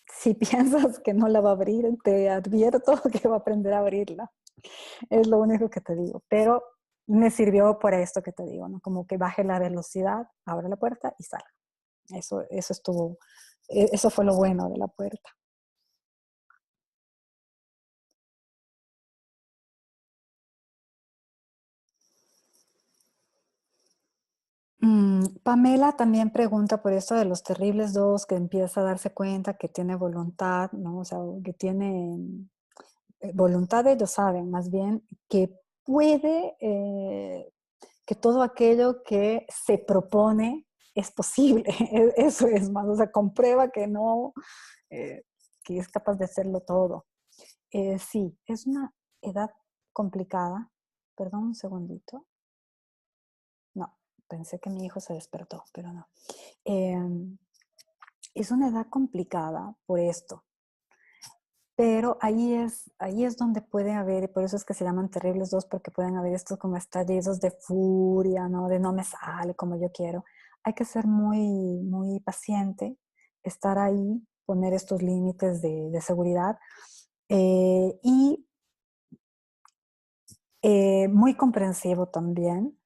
si piensas que no la va a abrir, te advierto que va a aprender a abrirla. Es lo único que te digo. Pero me sirvió por esto que te digo, ¿no? Como que baje la velocidad, abra la puerta y salga. Eso estuvo, eso fue lo bueno de la puerta. Pamela también pregunta por esto de los terribles dos, que empieza a darse cuenta que tiene voluntad, ¿no? O sea, que tiene voluntad, ellos saben, más bien, que puede, que todo aquello que se propone es posible. Eso es más, o sea, comprueba que no, eh, que es capaz de hacerlo todo. Sí, es una edad complicada. Perdón un segundito. No, pensé que mi hijo se despertó, pero no. Eh, es una edad complicada por esto, pero ahí es donde puede haber, y por eso es que se llaman terribles dos, porque pueden haber estos como estallidos de furia, ¿no? De no me sale como yo quiero. Hay que ser muy, muy paciente, estar ahí, poner estos límites de seguridad y muy comprensivo también,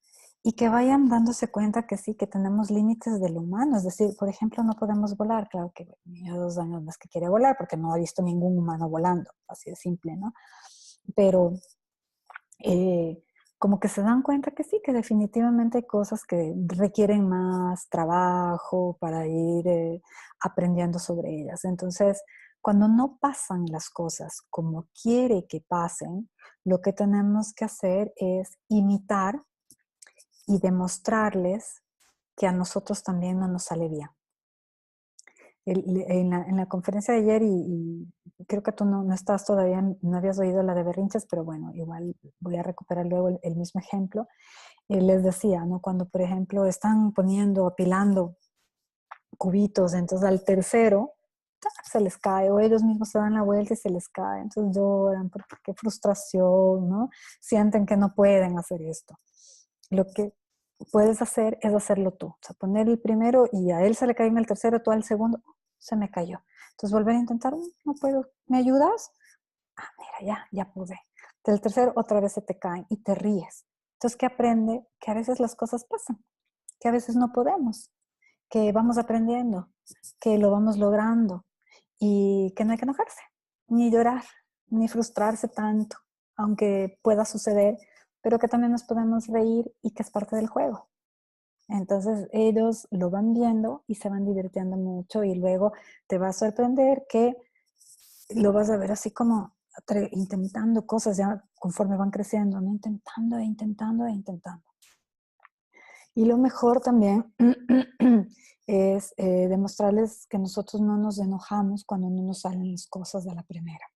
y que vayan dándose cuenta que sí, que tenemos límites del humano. Es decir, por ejemplo, no podemos volar. Claro que mi niño de 2 años no es que quiere volar porque no ha visto ningún humano volando, así de simple, ¿no? Pero eh, como que se dan cuenta que sí, que definitivamente hay cosas que requieren más trabajo para ir aprendiendo sobre ellas. Entonces, cuando no pasan las cosas como quiere que pasen, lo que tenemos que hacer es imitar y demostrarles que a nosotros también no nos sale bien. En la conferencia de ayer, y creo que tú no estás todavía, no habías oído la de berrinches, pero bueno, igual voy a recuperar luego el mismo ejemplo. Les decía, ¿no? Cuando, por ejemplo, están poniendo, apilando cubitos, entonces al tercero se les cae, o ellos mismos se dan la vuelta y se les cae, entonces lloran, porque qué frustración, ¿no? Sienten que no pueden hacer esto. Lo que puedes hacer es hacerlo tú, o sea, poner el primero y a él se le cae en el tercero, tú al segundo, se me cayó. Entonces volver a intentar, no puedo, ¿me ayudas? Ah, mira, ya pude. Del tercero otra vez se te caen y te ríes. Entonces, ¿qué aprende? Que a veces las cosas pasan, que a veces no podemos, que vamos aprendiendo, que lo vamos logrando y que no hay que enojarse, ni llorar, ni frustrarse tanto, aunque pueda suceder, pero que también nos podemos reír y que es parte del juego. Entonces ellos lo van viendo y se van divirtiendo mucho y luego te va a sorprender que lo vas a ver así como intentando cosas ya conforme van creciendo, ¿no? Intentando e intentando e intentando. Y lo mejor también es demostrarles que nosotros no nos enojamos cuando no nos salen las cosas de la primera,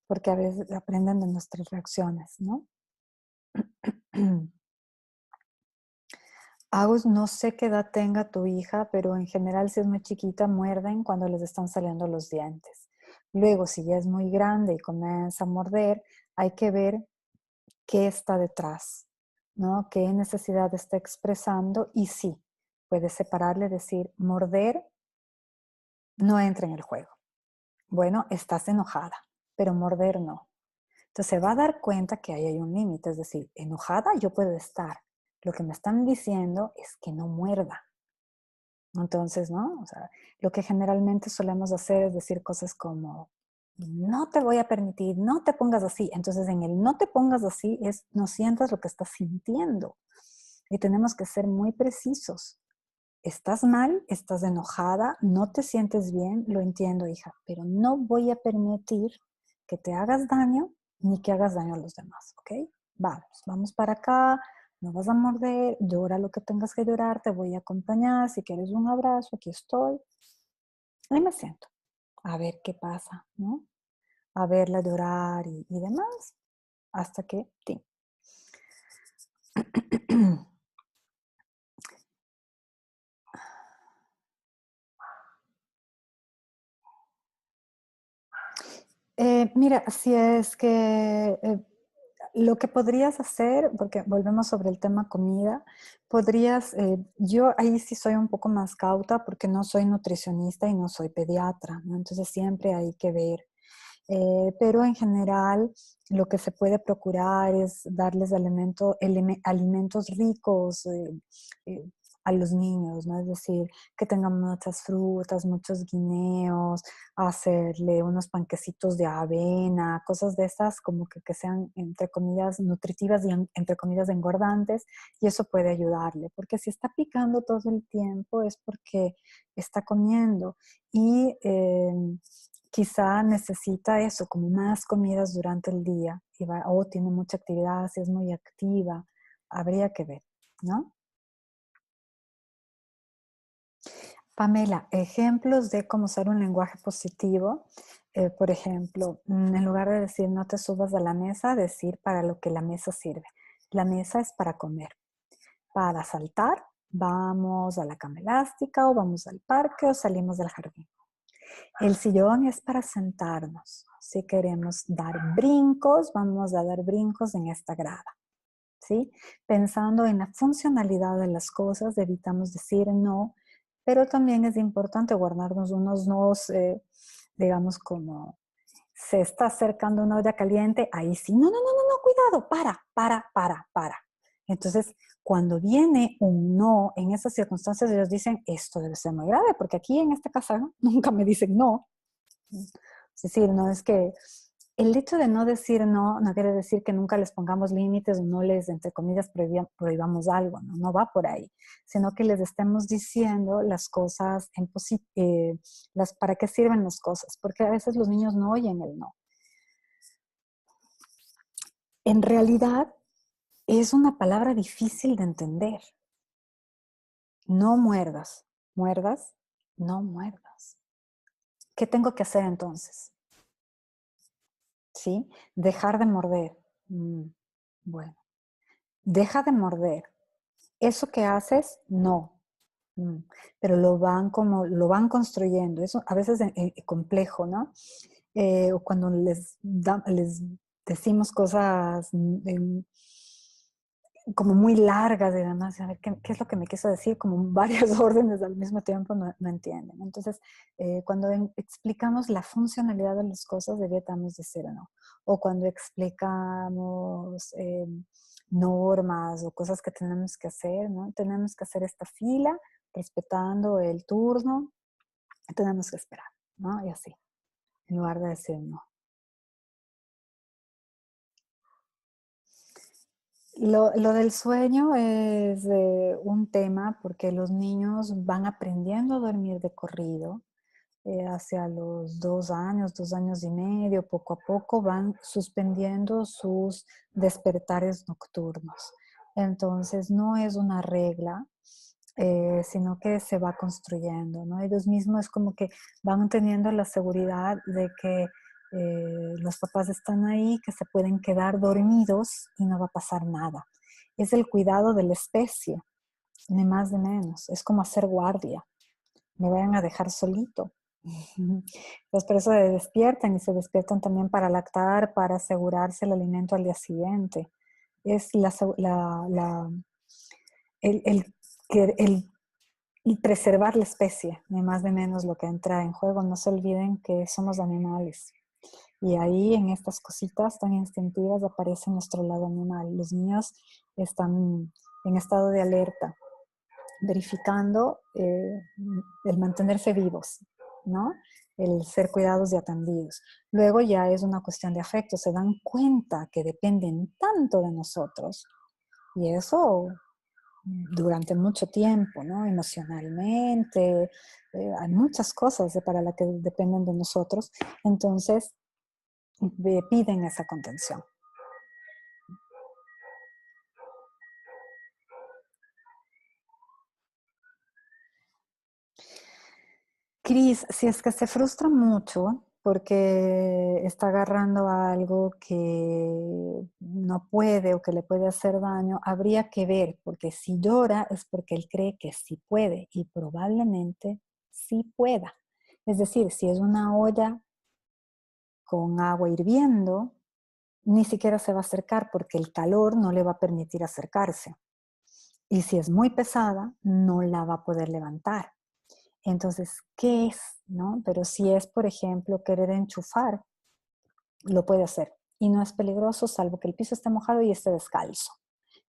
porque a veces aprenden de nuestras reacciones, ¿no? Agus, no sé qué edad tenga tu hija, pero en general si es muy chiquita, muerden cuando les están saliendo los dientes. Luego, si ya es muy grande y comienza a morder, hay que ver qué está detrás, ¿no? ¿Qué necesidad está expresando? Y sí, puedes separarle, decir, morder no entra en el juego. Bueno, estás enojada, pero morder no. Entonces se va a dar cuenta que ahí hay un límite, es decir, enojada yo puedo estar. Lo que me están diciendo es que no muerda. Entonces, ¿no? O sea, lo que generalmente solemos hacer es decir cosas como, no te voy a permitir, no te pongas así. Entonces, en el no te pongas así es, no sientas lo que estás sintiendo. Y tenemos que ser muy precisos. Estás mal, estás enojada, no te sientes bien, lo entiendo, hija, pero no voy a permitir que te hagas daño ni que hagas daño a los demás, ¿ok? Vamos para acá, no vas a morder, llora lo que tengas que llorar, te voy a acompañar, si quieres un abrazo, aquí estoy. Ahí me siento, a ver qué pasa, ¿no? A verla llorar y demás, hasta que, sí. Mira, si es que lo que podrías hacer, porque volvemos sobre el tema comida, podrías, yo ahí sí soy un poco más cauta porque no soy nutricionista y no soy pediatra, ¿no? Entonces siempre hay que ver. Pero en general lo que se puede procurar es darles alimentos ricos eh, a los niños, ¿no? Es decir, que tengan muchas frutas, muchos guineos, hacerle unos panquecitos de avena, cosas de estas como que sean entre comillas nutritivas y entre comillas engordantes, y eso puede ayudarle, porque si está picando todo el tiempo es porque está comiendo y quizá necesita eso, como más comidas durante el día, o tiene mucha actividad, si es muy activa, habría que ver, ¿no? Pamela, ejemplos de cómo usar un lenguaje positivo. Por ejemplo, en lugar de decir no te subas a la mesa, decir para lo que la mesa sirve. La mesa es para comer. Para saltar, vamos a la cama elástica o vamos al parque o salimos del jardín. El sillón es para sentarnos. Si queremos dar brincos, vamos a dar brincos en esta grada. ¿Sí? Pensando en la funcionalidad de las cosas, evitamos decir no, pero también es importante guardarnos unos nos, digamos, como se está acercando una olla caliente, ahí sí, no, cuidado, para. Entonces, cuando viene un no en esas circunstancias, ellos dicen, esto debe ser muy grave, porque aquí en esta casa nunca me dicen no. Es decir, no es que el hecho de no decir no, no quiere decir que nunca les pongamos límites o no les, entre comillas, prohibamos algo, ¿no? No va por ahí, sino que les estemos diciendo las cosas, para qué sirven las cosas, porque a veces los niños no oyen el no. En realidad es una palabra difícil de entender. No muerdas, muerdas, no muerdas. ¿Qué tengo que hacer entonces? ¿Sí? Dejar de morder. Bueno, deja de morder. Eso que haces, no. Pero lo van construyendo. Eso a veces es complejo, ¿no? O cuando les decimos cosas como muy largas y demás, a ver, ¿qué es lo que me quiso decir? Como varias órdenes al mismo tiempo no entienden. Entonces, cuando explicamos la funcionalidad de las cosas, deberíamos decir no. O cuando explicamos normas o cosas que tenemos que hacer, ¿no? Tenemos que hacer esta fila respetando el turno, tenemos que esperar, ¿no? Y así, en lugar de decir no. Lo del sueño es un tema porque los niños van aprendiendo a dormir de corrido. Hacia los 2 años, 2 años y medio, poco a poco van suspendiendo sus despertares nocturnos. Entonces no es una regla, sino que se va construyendo, ¿no? Ellos mismos es como que van teniendo la seguridad de que los papás están ahí, que se pueden quedar dormidos y no va a pasar nada. Es el cuidado de la especie, ni más ni menos. Es como hacer guardia. Me vayan a dejar solito. Entonces por eso se despiertan y se despiertan también para lactar, para asegurarse el alimento al día siguiente. Es el, el preservar la especie, ni más ni menos lo que entra en juego. No se olviden que somos animales Y ahí en estas cositas tan instintivas aparece nuestro lado animal. Los niños están en estado de alerta, verificando el mantenerse vivos, ¿no? El ser cuidados y atendidos. Luego ya es una cuestión de afecto, se dan cuenta que dependen tanto de nosotros y eso durante mucho tiempo, ¿no? Emocionalmente, hay muchas cosas para las que dependen de nosotros, entonces piden esa contención. Cris, si es que se frustra mucho porque está agarrando a algo que no puede o que le puede hacer daño, habría que ver, porque si llora es porque él cree que sí puede y probablemente sí pueda. Es decir, si es una olla con agua hirviendo, ni siquiera se va a acercar porque el calor no le va a permitir acercarse. Y si es muy pesada, no la va a poder levantar. Entonces, ¿qué es? ¿No? Pero si es, por ejemplo, querer enchufar, lo puede hacer. Y no es peligroso, salvo que el piso esté mojado y esté descalzo.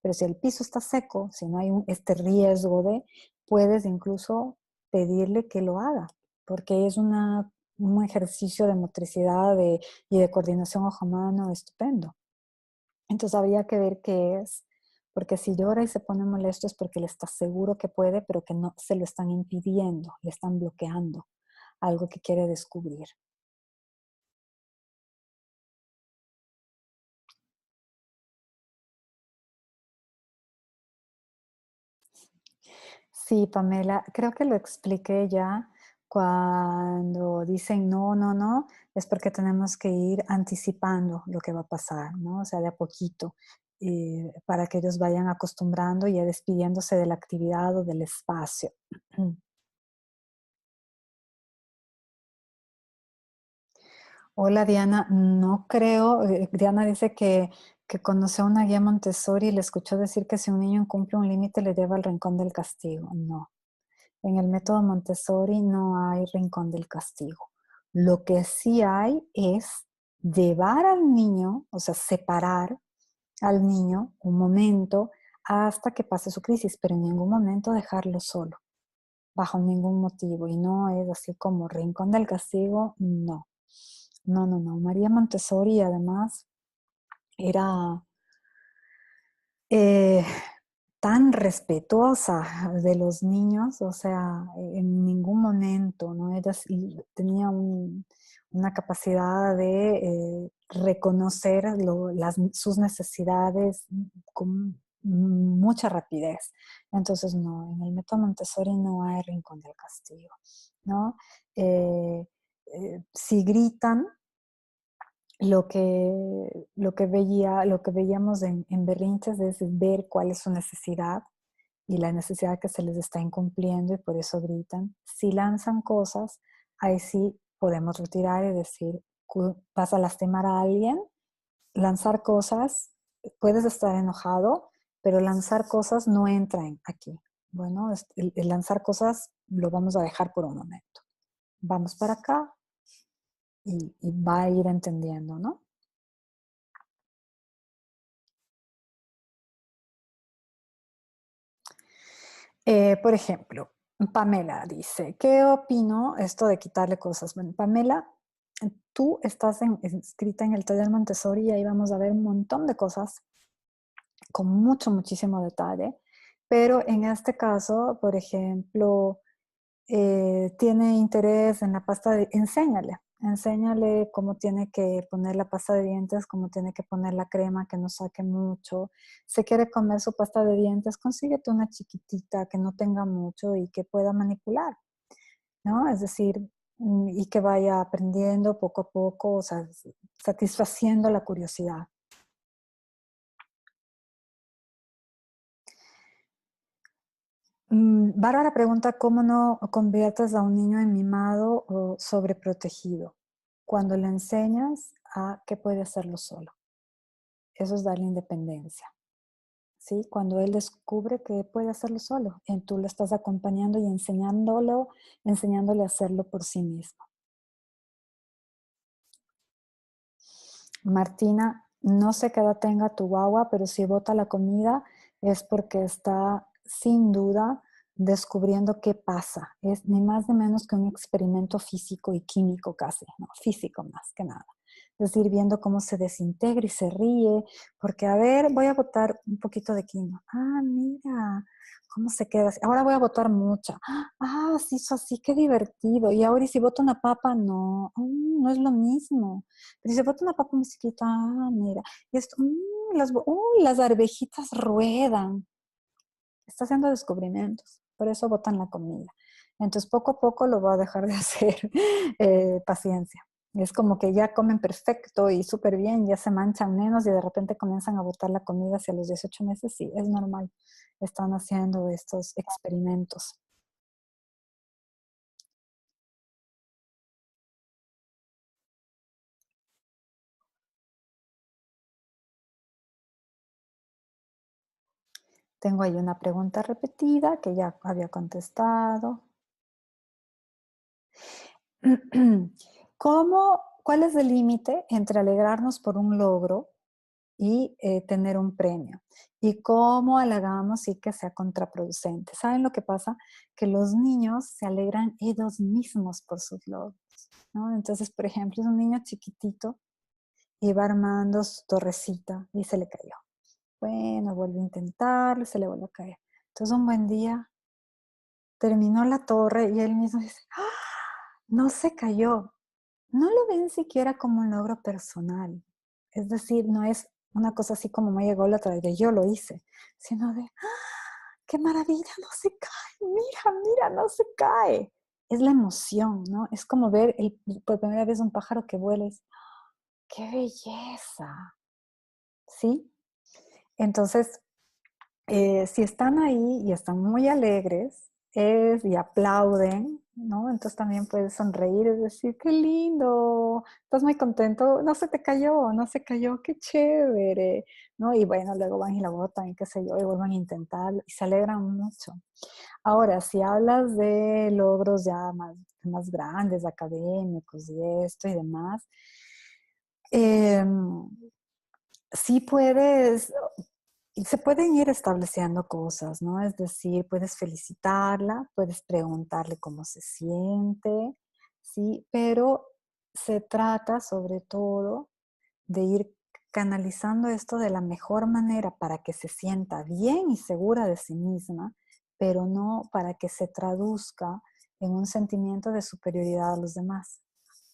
Pero si el piso está seco, si no hay este riesgo de, puedes incluso pedirle que lo haga, porque es un ejercicio de motricidad y de coordinación ojo-mano estupendo. Entonces habría que ver qué es, porque si llora y se pone molesto es porque le está seguro que puede, pero que no se lo están impidiendo, le están bloqueando algo que quiere descubrir. Sí, Pamela, creo que lo expliqué ya. Cuando dicen no, no, no, es porque tenemos que ir anticipando lo que va a pasar, ¿no? O sea, de a poquito, para que ellos vayan acostumbrando y ya despidiéndose de la actividad o del espacio. Hola Diana, no creo, Diana dice que conoció a una guía Montessori y le escuchó decir que si un niño incumple un límite le lleva al rincón del castigo. No, en el método Montessori no hay rincón del castigo. Lo que sí hay es llevar al niño, o sea, separar al niño un momento hasta que pase su crisis, pero en ningún momento dejarlo solo, bajo ningún motivo. Y no es así como rincón del castigo, no. No, no, no. María Montessori además era eh, tan respetuosa de los niños, o sea, en ningún momento, ¿no? Ella tenía una capacidad de reconocer sus necesidades con mucha rapidez. Entonces, no, en el método Montessori no hay rincón del castigo, ¿no? Si gritan, lo que veíamos en berrinches es ver cuál es su necesidad y la necesidad que se les está incumpliendo y por eso gritan. Si lanzan cosas, ahí sí podemos retirar y decir, vas a lastimar a alguien, lanzar cosas, puedes estar enojado, pero lanzar cosas no entran aquí. Bueno, el lanzar cosas lo vamos a dejar por un momento. Vamos para acá y va a ir entendiendo, ¿no? Por ejemplo, Pamela dice, ¿qué opino esto de quitarle cosas? Bueno, Pamela, tú estás inscrita en el taller Montessori y ahí vamos a ver un montón de cosas con muchísimo detalle, pero en este caso, por ejemplo, tiene interés en la pasta de, enséñale cómo tiene que poner la pasta de dientes, cómo tiene que poner la crema, que no saque mucho. Si quiere comer su pasta de dientes, consíguete una chiquitita que no tenga mucho y que pueda manipular, ¿no? Es decir, y que vaya aprendiendo poco a poco, o sea, satisfaciendo la curiosidad. Bárbara pregunta cómo no conviertes a un niño en mimado o sobreprotegido cuando le enseñas a que puede hacerlo solo. Eso es darle independencia. ¿Sí? Cuando él descubre que puede hacerlo solo, y tú lo estás acompañando y enseñándole a hacerlo por sí mismo. Martina, no sé qué edad tenga tu guagua, pero si bota la comida es porque está sin duda descubriendo qué pasa. Es ni más ni menos que un experimento físico y químico casi, ¿no? Físico más que nada. Es decir, viendo cómo se desintegra y se ríe, porque a ver, voy a botar un poquito de quinoa. Ah, mira, cómo se queda así. Ahora voy a botar mucha. Ah, se hizo así, qué divertido. Y ahora, ¿y si boto una papa? No, no es lo mismo. Pero si se bota una papa muy chiquita, ah, mira. Y esto, las arvejitas ruedan. Está haciendo descubrimientos. Por eso botan la comida. Entonces, poco a poco lo va a dejar de hacer. Paciencia. Es como que ya comen perfecto y súper bien, ya se manchan menos y de repente comienzan a botar la comida hacia los 18 meses. Sí, es normal. Están haciendo estos experimentos. Tengo ahí una pregunta repetida que ya había contestado. ¿Cuál es el límite entre alegrarnos por un logro y tener un premio? ¿Y cómo halagamos y que sea contraproducente? ¿Saben lo que pasa? Que los niños se alegran ellos mismos por sus logros, ¿no? Entonces, por ejemplo, es un niño chiquitito y va armando su torrecita y se le cayó. Bueno, vuelve a intentarlo, se le vuelve a caer. Entonces, un buen día terminó la torre y él mismo dice, ¡ah! No se cayó. No lo ven siquiera como un logro personal. Es decir, no es una cosa así como me llegó la otra vez, yo lo hice, sino de, ¡ah! ¡Qué maravilla! No se cae, mira, mira, no se cae. Es la emoción, ¿no? Es como ver por primera vez un pájaro que vuela. ¡Qué belleza! ¿Sí? Entonces, si están ahí y están muy alegres y aplauden, ¿no? Entonces también puedes sonreír y decir, qué lindo, estás muy contento, no se te cayó, no se cayó, qué chévere, ¿no? Y bueno, luego van y la botan y qué sé yo, y vuelven a intentarlo y se alegran mucho. Ahora, si hablas de logros ya más grandes, académicos y esto y demás, eh, sí puedes, y se pueden ir estableciendo cosas, ¿no? Es decir, puedes felicitarla, puedes preguntarle cómo se siente, ¿sí? Pero se trata sobre todo de ir canalizando esto de la mejor manera para que se sienta bien y segura de sí misma, pero no para que se traduzca en un sentimiento de superioridad a los demás,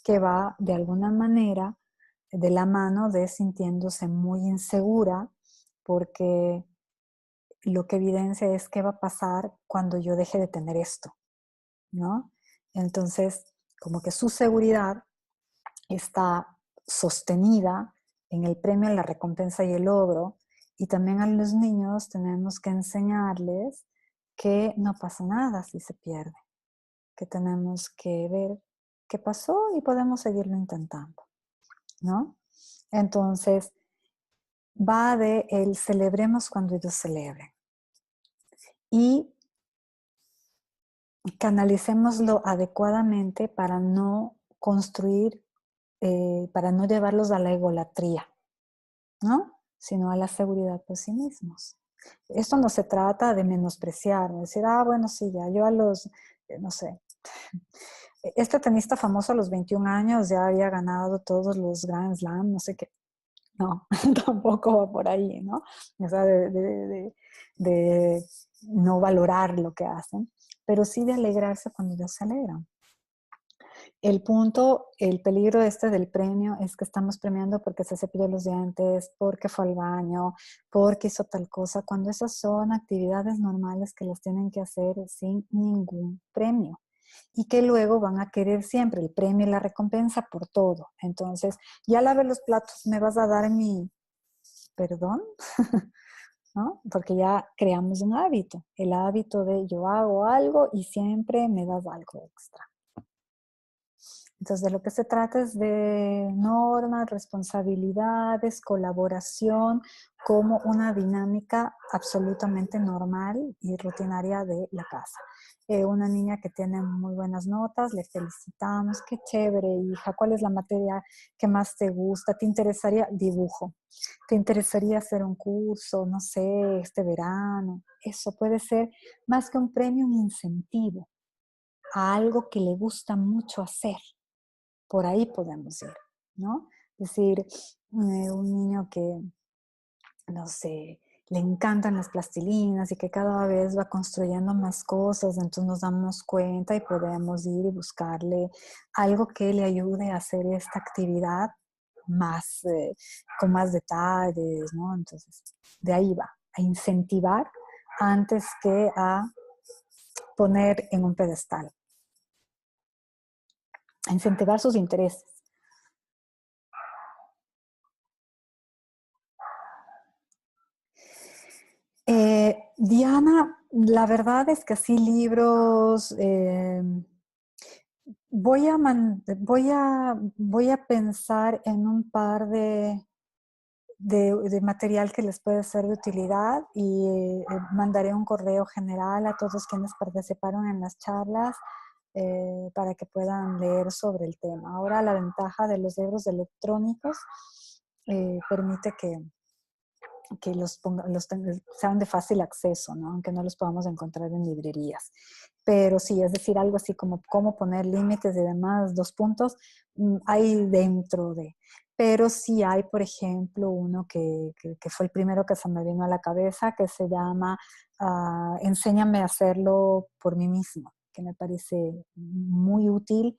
que va de alguna manera de la mano de sintiéndose muy insegura porque lo que evidencia es qué va a pasar cuando yo deje de tener esto, ¿no? Entonces, como que su seguridad está sostenida en el premio, la recompensa y el logro, y también a los niños tenemos que enseñarles que no pasa nada si se pierde, que tenemos que ver qué pasó y podemos seguirlo intentando, ¿no? Entonces, va de el celebremos cuando ellos celebren. Y canalicémoslo adecuadamente para no construir, para no llevarlos a la egolatría, ¿no? Sino a la seguridad por sí mismos. Esto no se trata de menospreciar, de decir, ah, bueno, sí, ya, yo a los, no sé, este tenista famoso a los 21 años ya había ganado todos los Grand Slam, no sé qué. No, tampoco va por ahí, ¿no? O sea, de no valorar lo que hacen, pero sí de alegrarse cuando ellos se alegran. El punto, el peligro este del premio es que estamos premiando porque se cepilló los dientes, porque fue al baño, porque hizo tal cosa, cuando esas son actividades normales que las tienen que hacer sin ningún premio y que luego van a querer siempre el premio y la recompensa por todo. Entonces, ya lavé los platos, me vas a dar mi perdón, ¿no? Porque ya creamos un hábito, el hábito de yo hago algo y siempre me das algo extra. Entonces, de lo que se trata es de normas, responsabilidades, colaboración, como una dinámica absolutamente normal y rutinaria de la casa. Una niña que tiene muy buenas notas, le felicitamos, qué chévere, hija, ¿cuál es la materia que más te gusta? ¿Te interesaría dibujo? ¿Te interesaría hacer un curso, no sé, este verano? Eso puede ser más que un premio, un incentivo a algo que le gusta mucho hacer. Por ahí podemos ir, ¿no? Es decir, un niño que, no sé, le encantan las plastilinas y que cada vez va construyendo más cosas, entonces nos damos cuenta y podemos ir y buscarle algo que le ayude a hacer esta actividad más, con más detalles, ¿no? Entonces, de ahí va, a incentivar antes que a poner en un pedestal, a incentivar sus intereses. Diana, la verdad es que así libros, voy a pensar en un par de material que les puede ser de utilidad y mandaré un correo general a todos quienes participaron en las charlas para que puedan leer sobre el tema. Ahora la ventaja de los libros electrónicos permite que sean de fácil acceso, ¿no? Aunque no los podamos encontrar en librerías. Pero sí, es decir, algo así como cómo poner límites y demás, dos puntos, hay dentro de. Pero sí hay, por ejemplo, uno que fue el primero que se me vino a la cabeza, que se llama Enséñame a hacerlo por mí mismo, que me parece muy útil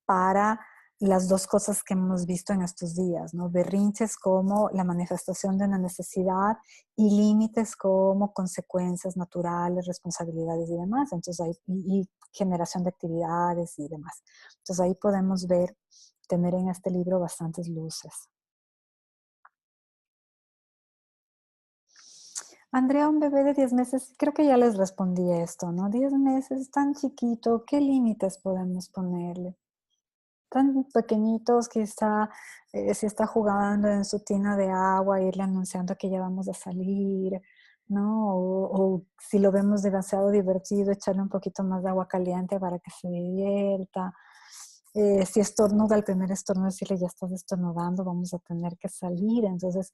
para las dos cosas que hemos visto en estos días, ¿no? Berrinches como la manifestación de una necesidad y límites como consecuencias naturales, responsabilidades y demás. Entonces, y generación de actividades y demás. Entonces, ahí podemos ver, tener en este libro bastantes luces. Andrea, un bebé de 10 meses, creo que ya les respondí esto, ¿no? 10 meses, tan chiquito, ¿qué límites podemos ponerle? Tan pequeñitos que está, si está jugando en su tina de agua, irle anunciando que ya vamos a salir, ¿no? O si lo vemos demasiado divertido, echarle un poquito más de agua caliente para que se divierta. Si estornuda, el primer estornudo, decirle ya estás estornudando, vamos a tener que salir. Entonces,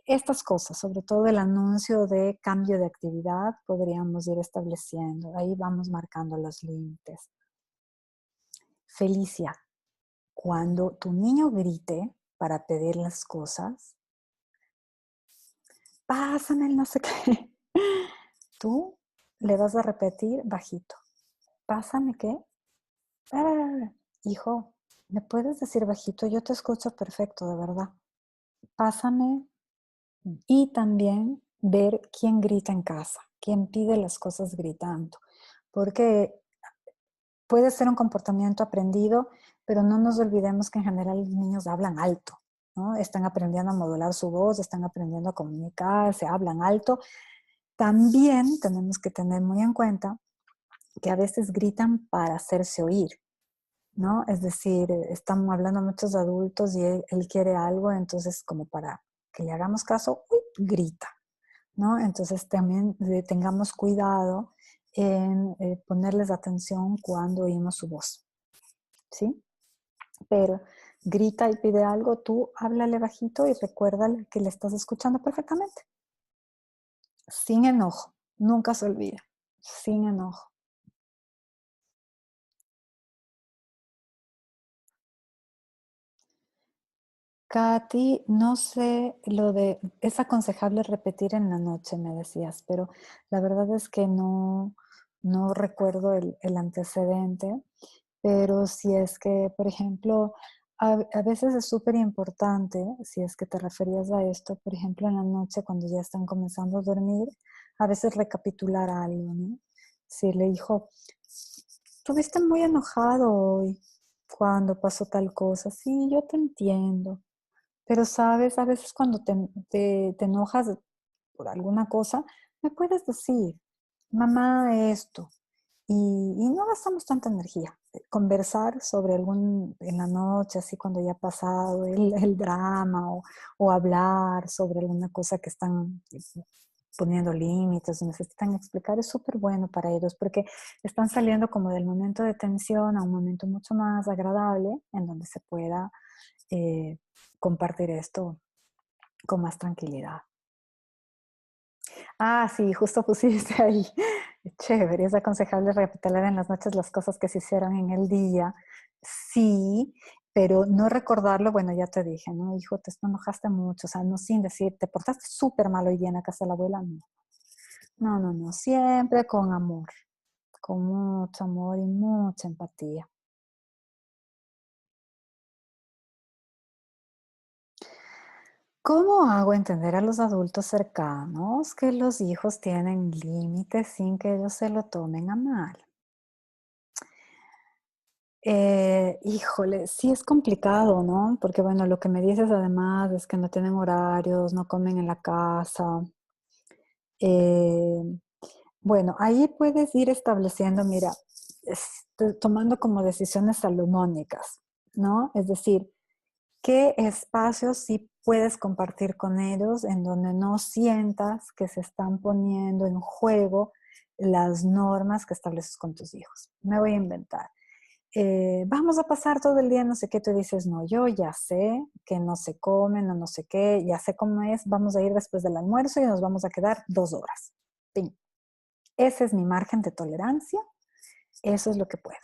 estas cosas, sobre todo el anuncio de cambio de actividad, podríamos ir estableciendo. Ahí vamos marcando los límites. Felicia, cuando tu niño grite para pedir las cosas, pásame el no sé qué. Tú le vas a repetir bajito. Pásame qué. Hijo, ¿me puedes decir bajito? Yo te escucho perfecto, de verdad. Pásame. Y también ver quién grita en casa, quién pide las cosas gritando. Porque puede ser un comportamiento aprendido, pero no nos olvidemos que en general los niños hablan alto, ¿no? Están aprendiendo a modular su voz, están aprendiendo a comunicarse, hablan alto. También tenemos que tener muy en cuenta que a veces gritan para hacerse oír, ¿no? Es decir, estamos hablando muchos adultos y él quiere algo, entonces como para que le hagamos caso, ¡uy!, grita, ¿no? Entonces también tengamos cuidado en ponerles atención cuando oímos su voz, ¿sí? Pero grita y pide algo, tú háblale bajito y recuérdale que le estás escuchando perfectamente, sin enojo, nunca se olvida, sin enojo. Katy, no sé, es aconsejable repetir en la noche, me decías, pero la verdad es que no recuerdo el antecedente, pero si es que, por ejemplo, a veces es súper importante, si es que te referías a esto, por ejemplo, en la noche cuando ya están comenzando a dormir, a veces recapitular algo, ¿no? Si le dijo, estuviste muy enojado hoy cuando pasó tal cosa, sí, yo te entiendo. Pero sabes, a veces cuando te enojas por alguna cosa, me puedes decir, mamá, esto. y no gastamos tanta energía. Conversar sobre en la noche, así cuando ya ha pasado el drama o hablar sobre alguna cosa que están poniendo límites o necesitan explicar es súper bueno para ellos porque están saliendo como del momento de tensión a un momento mucho más agradable en donde se pueda eh, compartir esto con más tranquilidad. Ah, sí, justo pusiste ahí. Chévere, es aconsejable recapitular en las noches las cosas que se hicieron en el día. Sí, pero no recordarlo, bueno, ya te dije, ¿no? Hijo, te enojaste mucho, o sea, no sin decir, te portaste súper mal hoy día en la casa de la abuela, no. No, no, no, siempre con mucho amor y mucha empatía. ¿Cómo hago entender a los adultos cercanos que los hijos tienen límites sin que ellos se lo tomen a mal? Híjole, sí es complicado, ¿no? Porque bueno, lo que me dices además es que no tienen horarios, no comen en la casa. Eh, bueno, ahí puedes ir estableciendo, mira, tomando como decisiones salomónicas, ¿no? Es decir, ¿qué espacios sí puedes compartir con ellos en donde no sientas que se están poniendo en juego las normas que estableces con tus hijos? Me voy a inventar. Vamos a pasar todo el día, no sé qué, tú dices, no, yo ya sé que no se come, no, no sé qué, ya sé cómo es, vamos a ir después del almuerzo y nos vamos a quedar 2 horas. Fin. Ese es mi margen de tolerancia, eso es lo que puedo.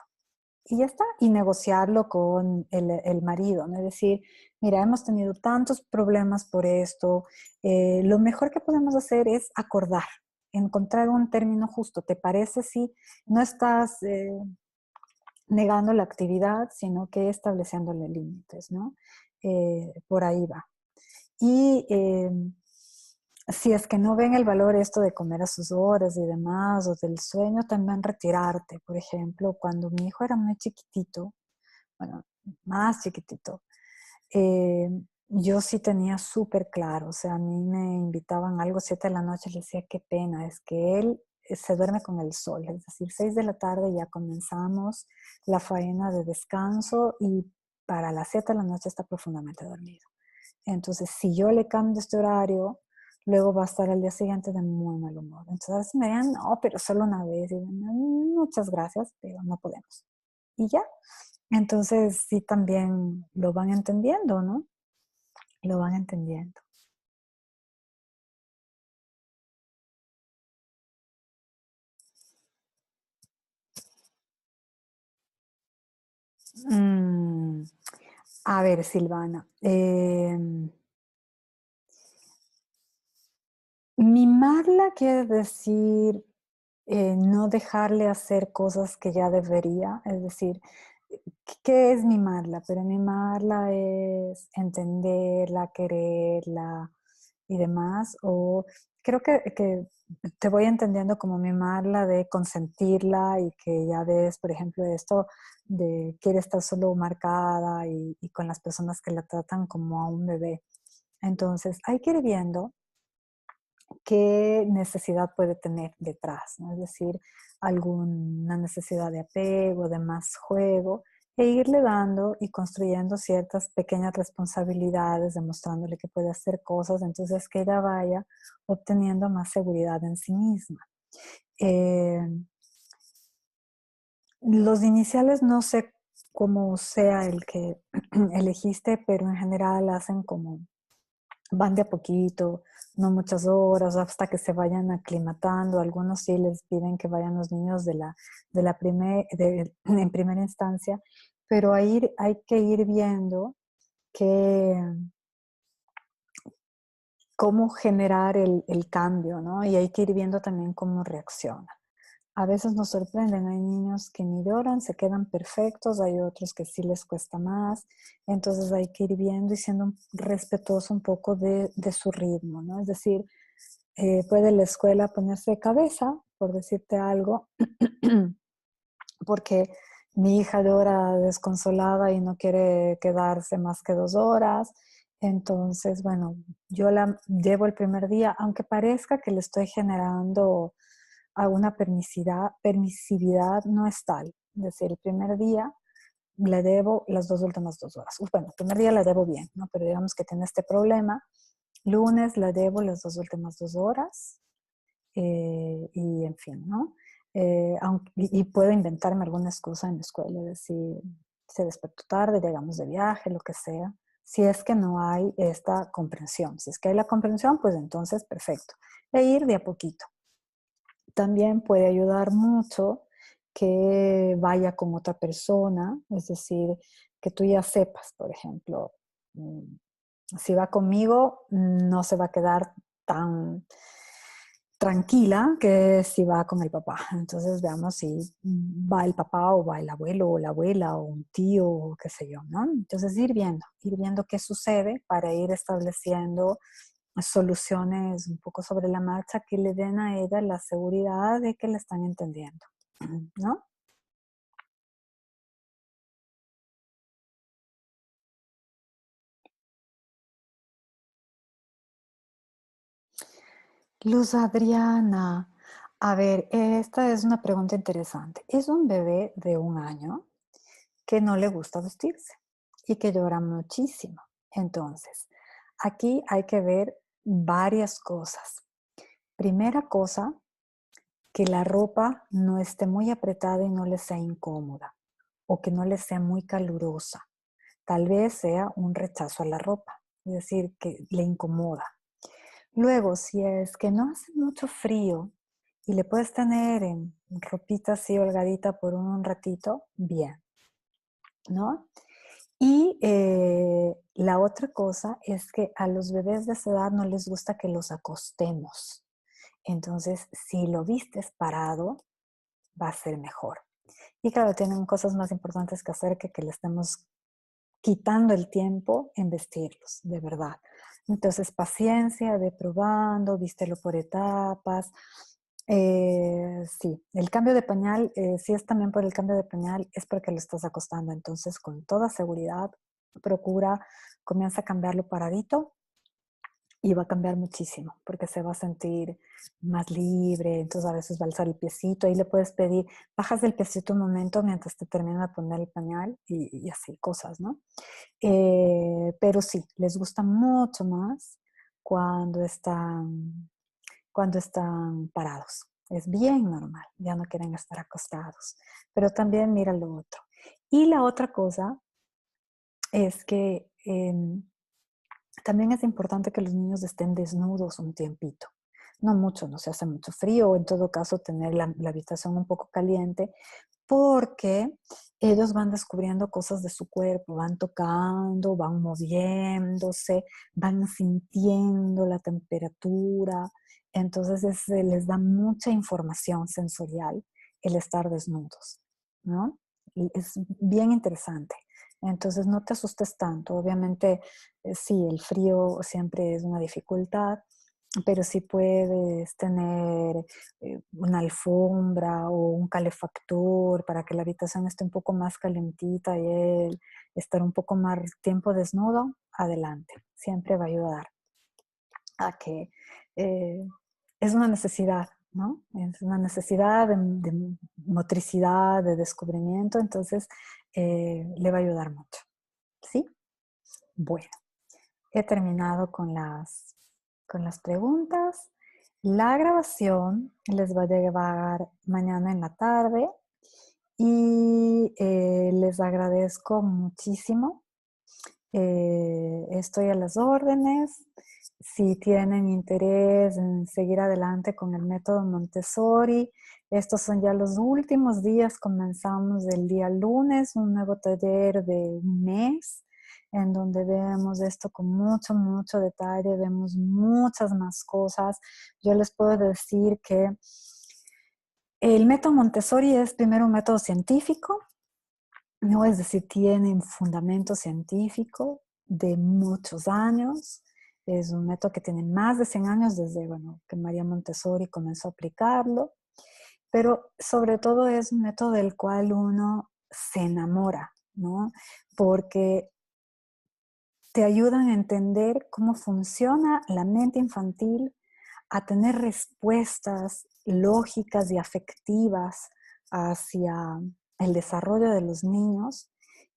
Y ya está, y negociarlo con el marido, ¿no? Es decir, mira, hemos tenido tantos problemas por esto, lo mejor que podemos hacer es acordar, encontrar un término justo. ¿Te parece si no estás negando la actividad, sino que estableciéndole límites, ¿no? Por ahí va. Y si es que no ven el valor esto de comer a sus horas y demás, o del sueño, también retirarte. Por ejemplo, cuando mi hijo era muy chiquitito, bueno, más chiquitito, eh, yo sí tenía súper claro, o sea, a mí me invitaban algo 7 de la noche, le decía, qué pena, es que él se duerme con el sol, es decir, 6 de la tarde ya comenzamos la faena de descanso y para las 7 de la noche está profundamente dormido. Entonces, si yo le cambio este horario, luego va a estar al día siguiente de muy mal humor. Entonces, a veces me digan, no, pero solo una vez. Y yo, "No, muchas gracias, pero no podemos. Y ya. Entonces, sí, también lo van entendiendo, ¿no? Lo van entendiendo. Mm, a ver, Silvana, mimarla quiere decir no dejarle hacer cosas que ya debería, es decir, ¿qué es mimarla? Pero mimarla es entenderla, quererla y demás, o creo que te voy entendiendo como mimarla de consentirla y que ya ves, por ejemplo, esto de quiere estar solo marcada y con las personas que la tratan como a un bebé. Entonces, hay que ir viendo qué necesidad puede tener detrás, ¿no? Es decir, alguna necesidad de apego, de más juego, e irle dando y construyendo ciertas pequeñas responsabilidades, demostrándole que puede hacer cosas, entonces que ella vaya obteniendo más seguridad en sí misma. Eh, los iniciales no sé cómo sea el que elegiste, pero en general hacen como van de a poquito, no muchas horas, hasta que se vayan aclimatando. Algunos sí les piden que vayan los niños en primera instancia, pero hay que ir viendo que, cómo generar el cambio, ¿no? Y hay que ir viendo también cómo reacciona. A veces nos sorprenden, hay niños que ni lloran, se quedan perfectos, hay otros que sí les cuesta más, entonces hay que ir viendo y siendo respetuoso un poco de su ritmo, ¿no? Es decir, puede la escuela ponerse de cabeza, por decirte algo, porque mi hija llora desconsolada y no quiere quedarse más que 2 horas. Entonces, bueno, yo la llevo el primer día, aunque parezca que le estoy generando una permisividad no es tal. Es decir, el primer día le debo las 2 últimas 2 horas. Bueno, el primer día la debo bien, ¿no? Pero digamos que tiene este problema. Lunes la debo las 2 últimas 2 horas. Y en fin, ¿no? Y puedo inventarme alguna excusa en la escuela, es decir, se despertó tarde, llegamos de viaje, lo que sea, si es que no hay esta comprensión. Si es que hay la comprensión, pues entonces perfecto. E ir de a poquito. También puede ayudar mucho que vaya con otra persona, es decir, que tú ya sepas, por ejemplo, si va conmigo, no se va a quedar tan tranquila que si va con el papá. Entonces veamos si va el papá o va el abuelo o la abuela o un tío o qué sé yo, ¿no? Entonces ir viendo qué sucede para ir estableciendo soluciones un poco sobre la marcha que le den a ella la seguridad de que le están entendiendo, ¿no? Luz Adriana, a ver, esta es una pregunta interesante. Es un bebé de 1 año que no le gusta vestirse y que llora muchísimo. Entonces, aquí hay que ver varias cosas. Primera cosa, que la ropa no esté muy apretada y no le sea incómoda o que no le sea muy calurosa. Tal vez sea un rechazo a la ropa, es decir, que le incomoda. Luego, si es que no hace mucho frío y le puedes tener en ropita así holgadita por un ratito, bien, ¿no? Y la otra cosa es que a los bebés de esa edad no les gusta que los acostemos. Entonces, si lo vistes parado, va a ser mejor. Y claro, tienen cosas más importantes que hacer que le estemos quitando el tiempo en vestirlos, de verdad. Entonces, paciencia, ve probando, vístelo por etapas. Sí, el cambio de pañal, si es también por el cambio de pañal, es porque lo estás acostando. Entonces, con toda seguridad, procura, comienza a cambiarlo paradito y va a cambiar muchísimo porque se va a sentir más libre, entonces a veces va a alzar el piecito, ahí le puedes pedir, bajas el piecito un momento mientras te termina de poner el pañal y así cosas, ¿no? Pero sí, les gusta mucho más cuando están parados. Es bien normal, ya no quieren estar acostados. Pero también mira lo otro. Y la otra cosa es que también es importante que los niños estén desnudos un tiempito. No mucho, no se hace mucho frío, o en todo caso tener la habitación un poco caliente, porque ellos van descubriendo cosas de su cuerpo, van tocando, van moviéndose, van sintiendo la temperatura. Entonces les da mucha información sensorial el estar desnudos, ¿no? Y es bien interesante. Entonces no te asustes tanto. Obviamente, sí, el frío siempre es una dificultad, pero si puedes tener una alfombra o un calefactor para que la habitación esté un poco más calentita y él estar un poco más tiempo desnudo, adelante. Siempre va a ayudar a que eh, es una necesidad, ¿no? Es una necesidad de motricidad, de descubrimiento, entonces le va a ayudar mucho. ¿Sí? Bueno, he terminado con las preguntas. La grabación les va a llevar mañana en la tarde y les agradezco muchísimo. Estoy a las órdenes. Si tienen interés en seguir adelante con el método Montessori, estos son ya los últimos días. Comenzamos el día lunes, un nuevo taller de un mes, en donde vemos esto con mucho, mucho detalle, vemos muchas más cosas. Yo les puedo decir que el método Montessori es primero un método científico, ¿no? Es decir, tiene un fundamento científico de muchos años. Es un método que tiene más de 100 años desde, bueno, que María Montessori comenzó a aplicarlo, pero sobre todo es un método del cual uno se enamora, ¿no? Porque te ayudan a entender cómo funciona la mente infantil a tener respuestas lógicas y afectivas hacia el desarrollo de los niños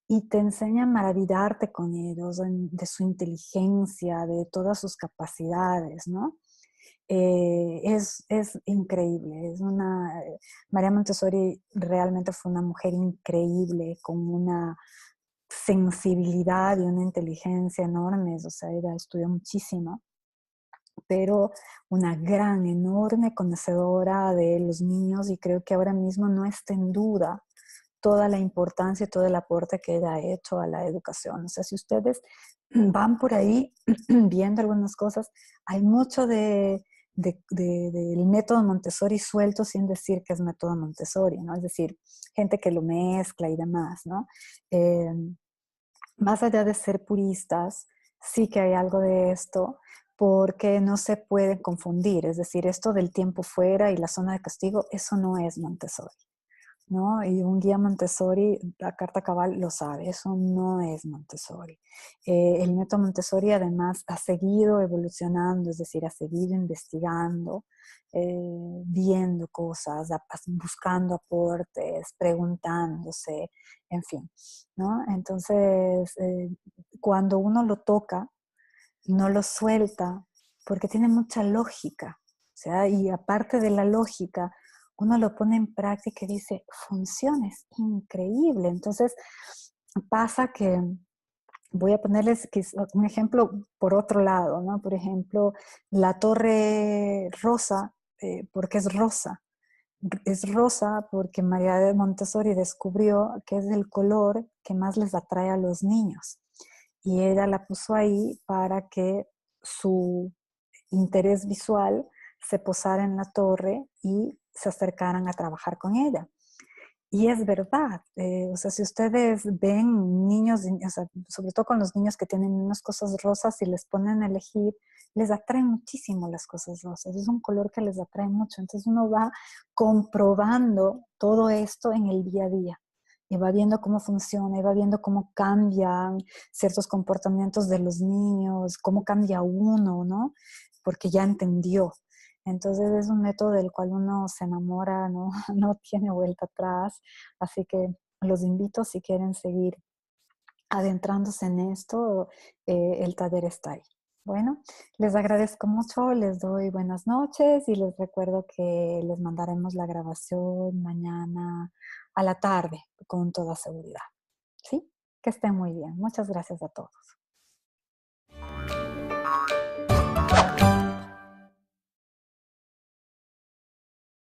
y te enseña a maravillarte con ellos, de su inteligencia, de todas sus capacidades, ¿no? Es increíble, María Montessori realmente fue una mujer increíble, con una sensibilidad y una inteligencia enormes, o sea, ella estudió muchísimo, pero una gran, enorme conocedora de los niños y creo que ahora mismo no está en duda toda la importancia y todo el aporte que ella ha hecho a la educación. O sea, si ustedes van por ahí viendo algunas cosas, hay mucho del método Montessori suelto sin decir que es método Montessori, ¿no? Es decir, gente que lo mezcla y demás, ¿no? Eh, Más allá de ser puristas, sí que hay algo de esto, porque no se puede confundir. Es decir, esto del tiempo fuera y la zona de castigo, eso no es Montessori, ¿no? Y un guía Montessori, la carta cabal lo sabe, eso no es Montessori. El método Montessori además ha seguido evolucionando, es decir, ha seguido investigando, viendo cosas, buscando aportes, preguntándose, en fin, ¿no? Entonces, cuando uno lo toca, no lo suelta porque tiene mucha lógica. O sea, y aparte de la lógica, uno lo pone en práctica y dice, funciona, es increíble. Entonces, pasa que voy a ponerles un ejemplo por otro lado, ¿no? Por ejemplo, la torre rosa, ¿por qué es rosa? Es rosa porque María de Montessori descubrió que es el color que más les atrae a los niños. Y ella la puso ahí para que su interés visual se posara en la torre y se acercaran a trabajar con ella. Y es verdad, o sea, si ustedes ven niños, o sea, sobre todo con los niños que tienen unas cosas rosas y les ponen a elegir, les atraen muchísimo las cosas rosas, es un color que les atrae mucho, entonces uno va comprobando todo esto en el día a día y va viendo cómo funciona y va viendo cómo cambian ciertos comportamientos de los niños, cómo cambia uno, ¿no? Porque ya entendió. Entonces es un método del cual uno se enamora, no, no tiene vuelta atrás. Así que los invito, si quieren seguir adentrándose en esto, el taller está ahí. Bueno, les agradezco mucho, les doy buenas noches y les recuerdo que les mandaremos la grabación mañana a la tarde con toda seguridad. ¿Sí? Que estén muy bien. Muchas gracias a todos.